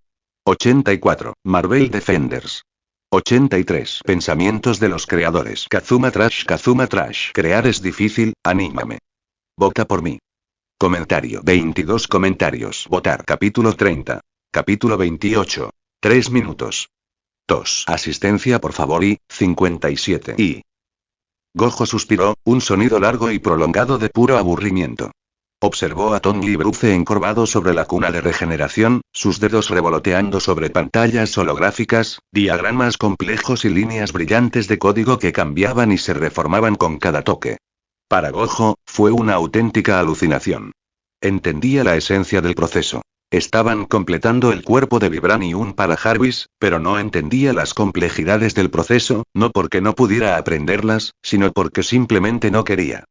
84. Marvel Defenders. 83. Pensamientos de los creadores. Kazuma Trash. Crear es difícil, anímame. Vota por mí. Comentario. 22 comentarios. Votar. Capítulo 30. Capítulo 28. 3 minutos. 2. Asistencia por favor y, 57. Y. Gojo suspiró, un sonido largo y prolongado de puro aburrimiento. Observó a Tonji Bruce encorvado sobre la cuna de regeneración, sus dedos revoloteando sobre pantallas holográficas, diagramas complejos y líneas brillantes de código que cambiaban y se reformaban con cada toque. Para Gojo, fue una auténtica alucinación. Entendía la esencia del proceso. Estaban completando el cuerpo de Vibranium para Jarvis, pero no entendía las complejidades del proceso, no porque no pudiera aprenderlas, sino porque simplemente no quería.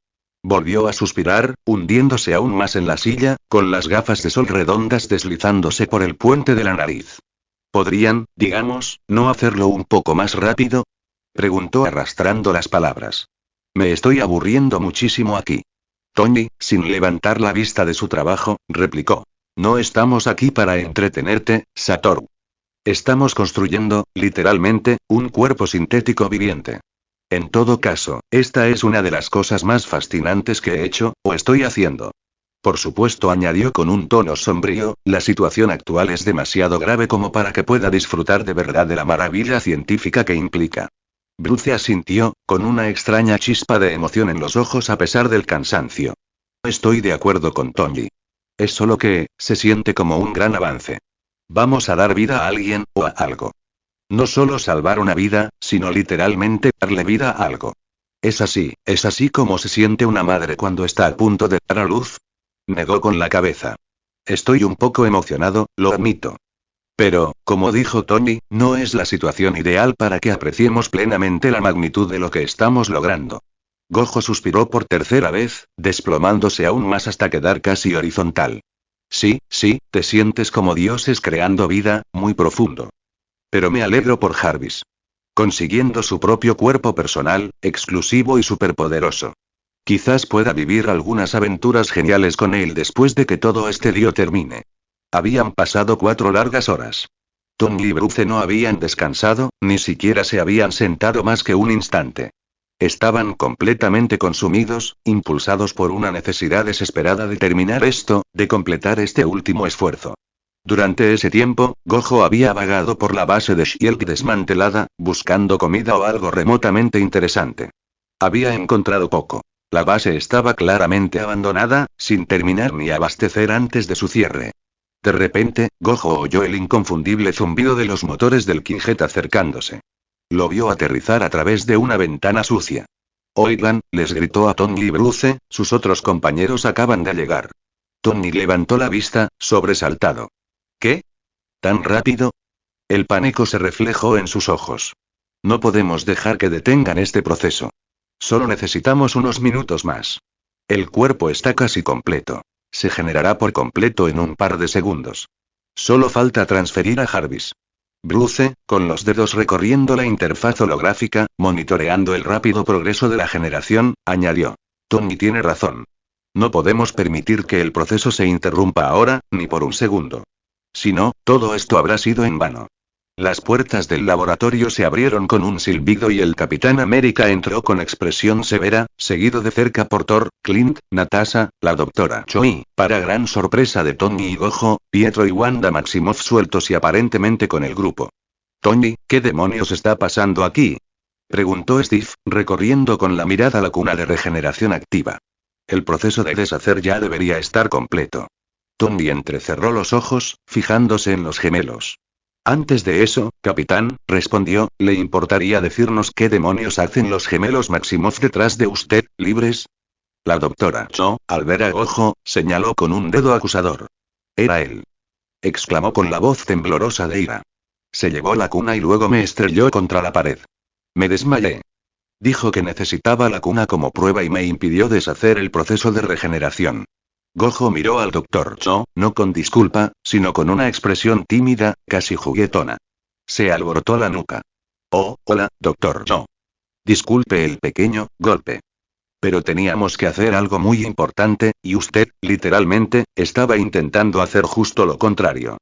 Volvió a suspirar, hundiéndose aún más en la silla, con las gafas de sol redondas deslizándose por el puente de la nariz. ¿Podrían, digamos, no hacerlo un poco más rápido? Preguntó arrastrando las palabras. Me estoy aburriendo muchísimo aquí. Tonji, sin levantar la vista de su trabajo, replicó. No estamos aquí para entretenerte, Satoru. Estamos construyendo, literalmente, un cuerpo sintético viviente. En todo caso, esta es una de las cosas más fascinantes que he hecho, o estoy haciendo. Por supuesto, añadió con un tono sombrío, la situación actual es demasiado grave como para que pueda disfrutar de verdad de la maravilla científica que implica. Bruce asintió, con una extraña chispa de emoción en los ojos a pesar del cansancio. Estoy de acuerdo con Tonji. Es solo que, se siente como un gran avance. Vamos a dar vida a alguien, o a algo. No solo salvar una vida, sino literalmente darle vida a algo. Es así como se siente una madre cuando está a punto de dar a luz. Negó con la cabeza. Estoy un poco emocionado, lo admito. Pero, como dijo Tonji, no es la situación ideal para que apreciemos plenamente la magnitud de lo que estamos logrando. Gojo suspiró por tercera vez, desplomándose aún más hasta quedar casi horizontal. Sí, te sientes como dioses creando vida, muy profundo. Pero me alegro por Jarvis. Consiguiendo su propio cuerpo personal, exclusivo y superpoderoso. Quizás pueda vivir algunas aventuras geniales con él después de que todo este lío termine. Habían pasado 4 largas horas. Tonji y Bruce no habían descansado, ni siquiera se habían sentado más que un instante. Estaban completamente consumidos, impulsados por una necesidad desesperada de terminar esto, de completar este último esfuerzo. Durante ese tiempo, Gojo había vagado por la base de Shield desmantelada, buscando comida o algo remotamente interesante. Había encontrado poco. La base estaba claramente abandonada, sin terminar ni abastecer antes de su cierre. De repente, Gojo oyó el inconfundible zumbido de los motores del Quinjet acercándose. Lo vio aterrizar a través de una ventana sucia. Oigan, les gritó a Tony y Bruce, sus otros compañeros acaban de llegar. Tony levantó la vista, sobresaltado. ¿Qué? ¿Tan rápido? El pánico se reflejó en sus ojos. No podemos dejar que detengan este proceso. Solo necesitamos unos minutos más. El cuerpo está casi completo. Se generará por completo en un par de segundos. Solo falta transferir a Jarvis. Bruce, con los dedos recorriendo la interfaz holográfica, monitoreando el rápido progreso de la generación, añadió. Tony tiene razón. No podemos permitir que el proceso se interrumpa ahora, ni por un segundo. Si no, todo esto habrá sido en vano. Las puertas del laboratorio se abrieron con un silbido y el Capitán América entró con expresión severa, seguido de cerca por Thor, Clint, Natasha, la doctora Choi, para gran sorpresa de Tony y Gojo, Pietro y Wanda Maximoff sueltos y aparentemente con el grupo. Tony, ¿qué demonios está pasando aquí? Preguntó Steve, recorriendo con la mirada la cuna de regeneración activa. El proceso de deshacer ya debería estar completo. Tony entrecerró los ojos, fijándose en los gemelos. Antes de eso, capitán, respondió, ¿le importaría decirnos qué demonios hacen los gemelos Maximoff detrás de usted, libres? La doctora Cho, al ver a Gojo, señaló con un dedo acusador. Era él. Exclamó con la voz temblorosa de ira. Se llevó la cuna y luego me estrelló contra la pared. Me desmayé. Dijo que necesitaba la cuna como prueba y me impidió deshacer el proceso de regeneración. Gojo miró al Dr. Cho, no con disculpa, sino con una expresión tímida, casi juguetona. Se alborotó la nuca. Oh, hola, Dr. Cho. Disculpe el pequeño golpe. Pero teníamos que hacer algo muy importante, y usted, literalmente, estaba intentando hacer justo lo contrario.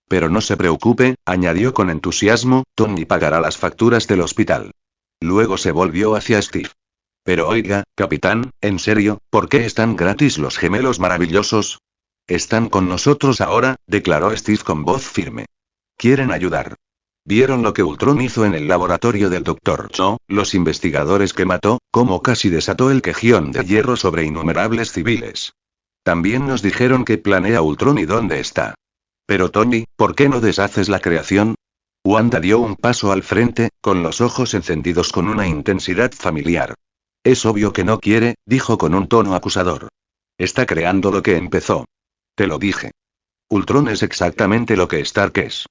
Pero no se preocupe, añadió con entusiasmo, Tony pagará las facturas del hospital. Luego se volvió hacia Steve. Pero oiga, capitán, en serio, ¿por qué están gratis los gemelos maravillosos? Están con nosotros ahora, declaró Steve con voz firme. Quieren ayudar. ¿Vieron lo que Ultron hizo en el laboratorio del Dr. Cho, los investigadores que mató, cómo casi desató el quejión de hierro sobre innumerables civiles? También nos dijeron que planea Ultron y dónde está. Pero Tony, ¿por qué no deshaces la creación? Wanda dio un paso al frente, con los ojos encendidos con una intensidad familiar. Es obvio que no quiere, dijo con un tono acusador. Está creando lo que empezó. Te lo dije. Ultron es exactamente lo que Stark es.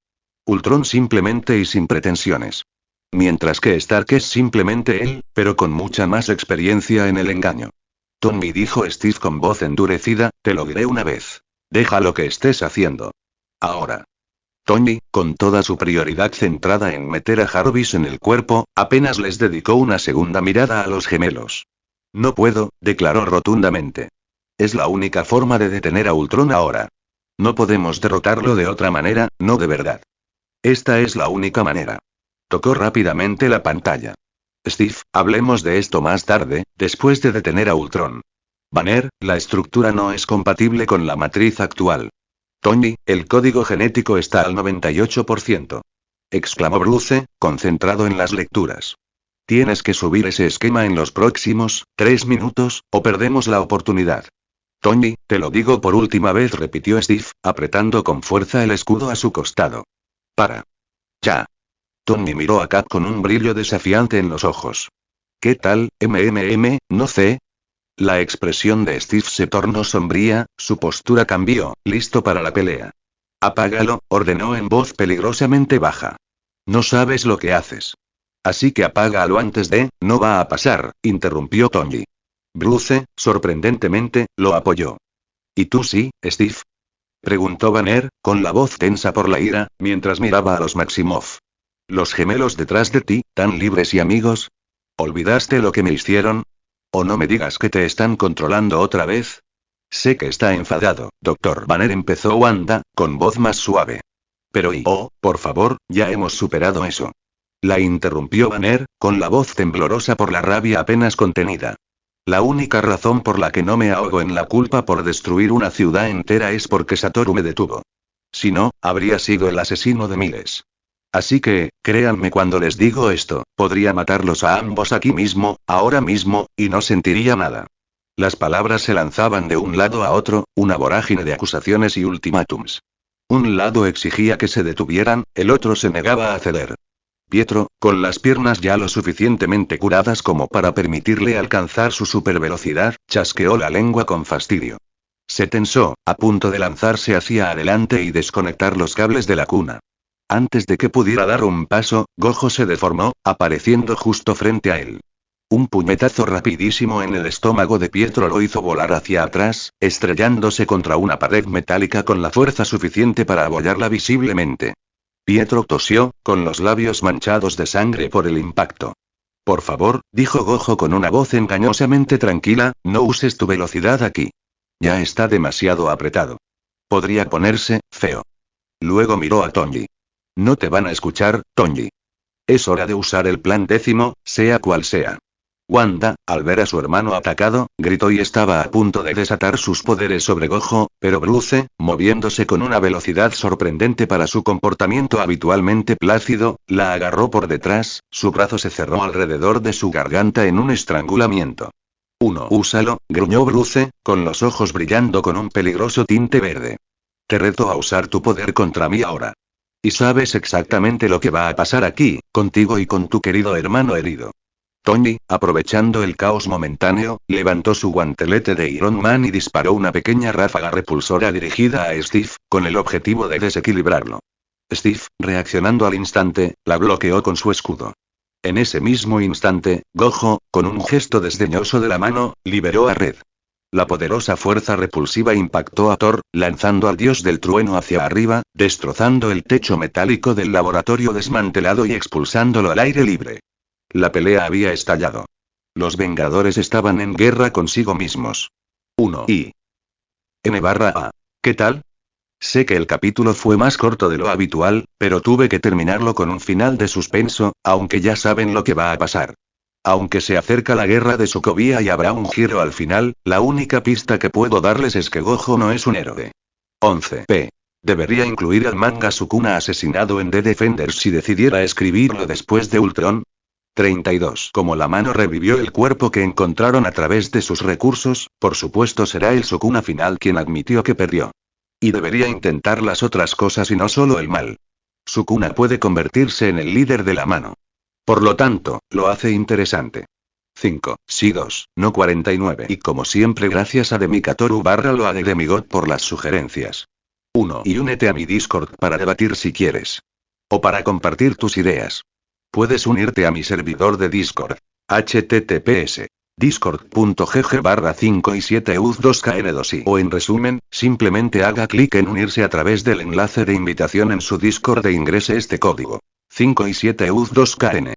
Ultron simplemente y sin pretensiones. Mientras que Stark es simplemente él, pero con mucha más experiencia en el engaño. Tony, dijo Steve con voz endurecida, te lo diré una vez. Deja lo que estés haciendo. Ahora. Tony, con toda su prioridad centrada en meter a Jarvis en el cuerpo, apenas les dedicó una segunda mirada a los gemelos. No puedo, declaró rotundamente. Es la única forma de detener a Ultron ahora. No podemos derrotarlo de otra manera, no de verdad. Esta es la única manera. Tocó rápidamente la pantalla. Steve, hablemos de esto más tarde, después de detener a Ultron. Banner, la estructura no es compatible con la matriz actual. Tony, el código genético está al 98%. Exclamó Bruce, concentrado en las lecturas. Tienes que subir ese esquema en los próximos 3 minutos, o perdemos la oportunidad. Tony, te lo digo por última vez, repitió Steve, apretando con fuerza el escudo a su costado. Para. Ya. Tony miró a Cap con un brillo desafiante en los ojos. ¿Qué tal, no sé? La expresión de Steve se tornó sombría, su postura cambió, listo para la pelea. Apágalo, ordenó en voz peligrosamente baja. No sabes lo que haces. Así que apágalo antes de, no va a pasar, interrumpió Tony. Bruce, sorprendentemente, lo apoyó. ¿Y tú sí, Steve? Preguntó Banner, con la voz tensa por la ira, mientras miraba a los Maximoff. Los gemelos detrás de ti, tan libres y amigos. ¿Olvidaste lo que me hicieron? ¿O no me digas que te están controlando otra vez? Sé que está enfadado, Dr. Banner, empezó Wanda, con voz más suave. Pero por favor, ya hemos superado eso. La interrumpió Banner, con la voz temblorosa por la rabia apenas contenida. La única razón por la que no me ahogo en la culpa por destruir una ciudad entera es porque Satoru me detuvo. Si no, habría sido el asesino de miles. Así que, créanme cuando les digo esto, podría matarlos a ambos aquí mismo, ahora mismo, y no sentiría nada. Las palabras se lanzaban de un lado a otro, una vorágine de acusaciones y ultimátums. Un lado exigía que se detuvieran, el otro se negaba a ceder. Pietro, con las piernas ya lo suficientemente curadas como para permitirle alcanzar su supervelocidad, chasqueó la lengua con fastidio. Se tensó, a punto de lanzarse hacia adelante y desconectar los cables de la cuna. Antes de que pudiera dar un paso, Gojo se deformó, apareciendo justo frente a él. Un puñetazo rapidísimo en el estómago de Pietro lo hizo volar hacia atrás, estrellándose contra una pared metálica con la fuerza suficiente para abollarla visiblemente. Pietro tosió, con los labios manchados de sangre por el impacto. Por favor, dijo Gojo con una voz engañosamente tranquila, no uses tu velocidad aquí. Ya está demasiado apretado. Podría ponerse feo. Luego miró a Tonji. No te van a escuchar, Tonji. Es hora de usar el plan 10, sea cual sea. Wanda, al ver a su hermano atacado, gritó y estaba a punto de desatar sus poderes sobre Gojo, pero Bruce, moviéndose con una velocidad sorprendente para su comportamiento habitualmente plácido, la agarró por detrás, su brazo se cerró alrededor de su garganta en un estrangulamiento. Úsalo, gruñó Bruce, con los ojos brillando con un peligroso tinte verde. Te reto a usar tu poder contra mí ahora. Y sabes exactamente lo que va a pasar aquí, contigo y con tu querido hermano herido. Tonji, aprovechando el caos momentáneo, levantó su guantelete de Iron Man y disparó una pequeña ráfaga repulsora dirigida a Steve, con el objetivo de desequilibrarlo. Steve, reaccionando al instante, la bloqueó con su escudo. En ese mismo instante, Gojo, con un gesto desdeñoso de la mano, liberó a Red. La poderosa fuerza repulsiva impactó a Thor, lanzando al dios del trueno hacia arriba, destrozando el techo metálico del laboratorio desmantelado y expulsándolo al aire libre. La pelea había estallado. Los Vengadores estaban en guerra consigo mismos. N/A. ¿Qué tal? Sé que el capítulo fue más corto de lo habitual, pero tuve que terminarlo con un final de suspenso, aunque ya saben lo que va a pasar. Aunque se acerca la guerra de Sokovia y habrá un giro al final, la única pista que puedo darles es que Gojo no es un héroe. 11p. Debería incluir al manga Sukuna asesinado en The Defenders si decidiera escribirlo después de Ultron. 32. Como la mano revivió el cuerpo que encontraron a través de sus recursos, por supuesto será el Sukuna final quien admitió que perdió. Y debería intentar las otras cosas y no solo el mal. Sukuna puede convertirse en el líder de la mano. Por lo tanto, lo hace interesante. 5. Sí 2, no 49. Y como siempre gracias a Demikatoru/Loa de Demigod por las sugerencias. 1. Y únete a mi Discord para debatir si quieres. O para compartir tus ideas. Puedes unirte a mi servidor de Discord. https discord.gg/5 y 7 uz2kn2i. O en resumen, simplemente haga clic en unirse a través del enlace de invitación en su Discord e ingrese este código. 5 y 7 uz2kn.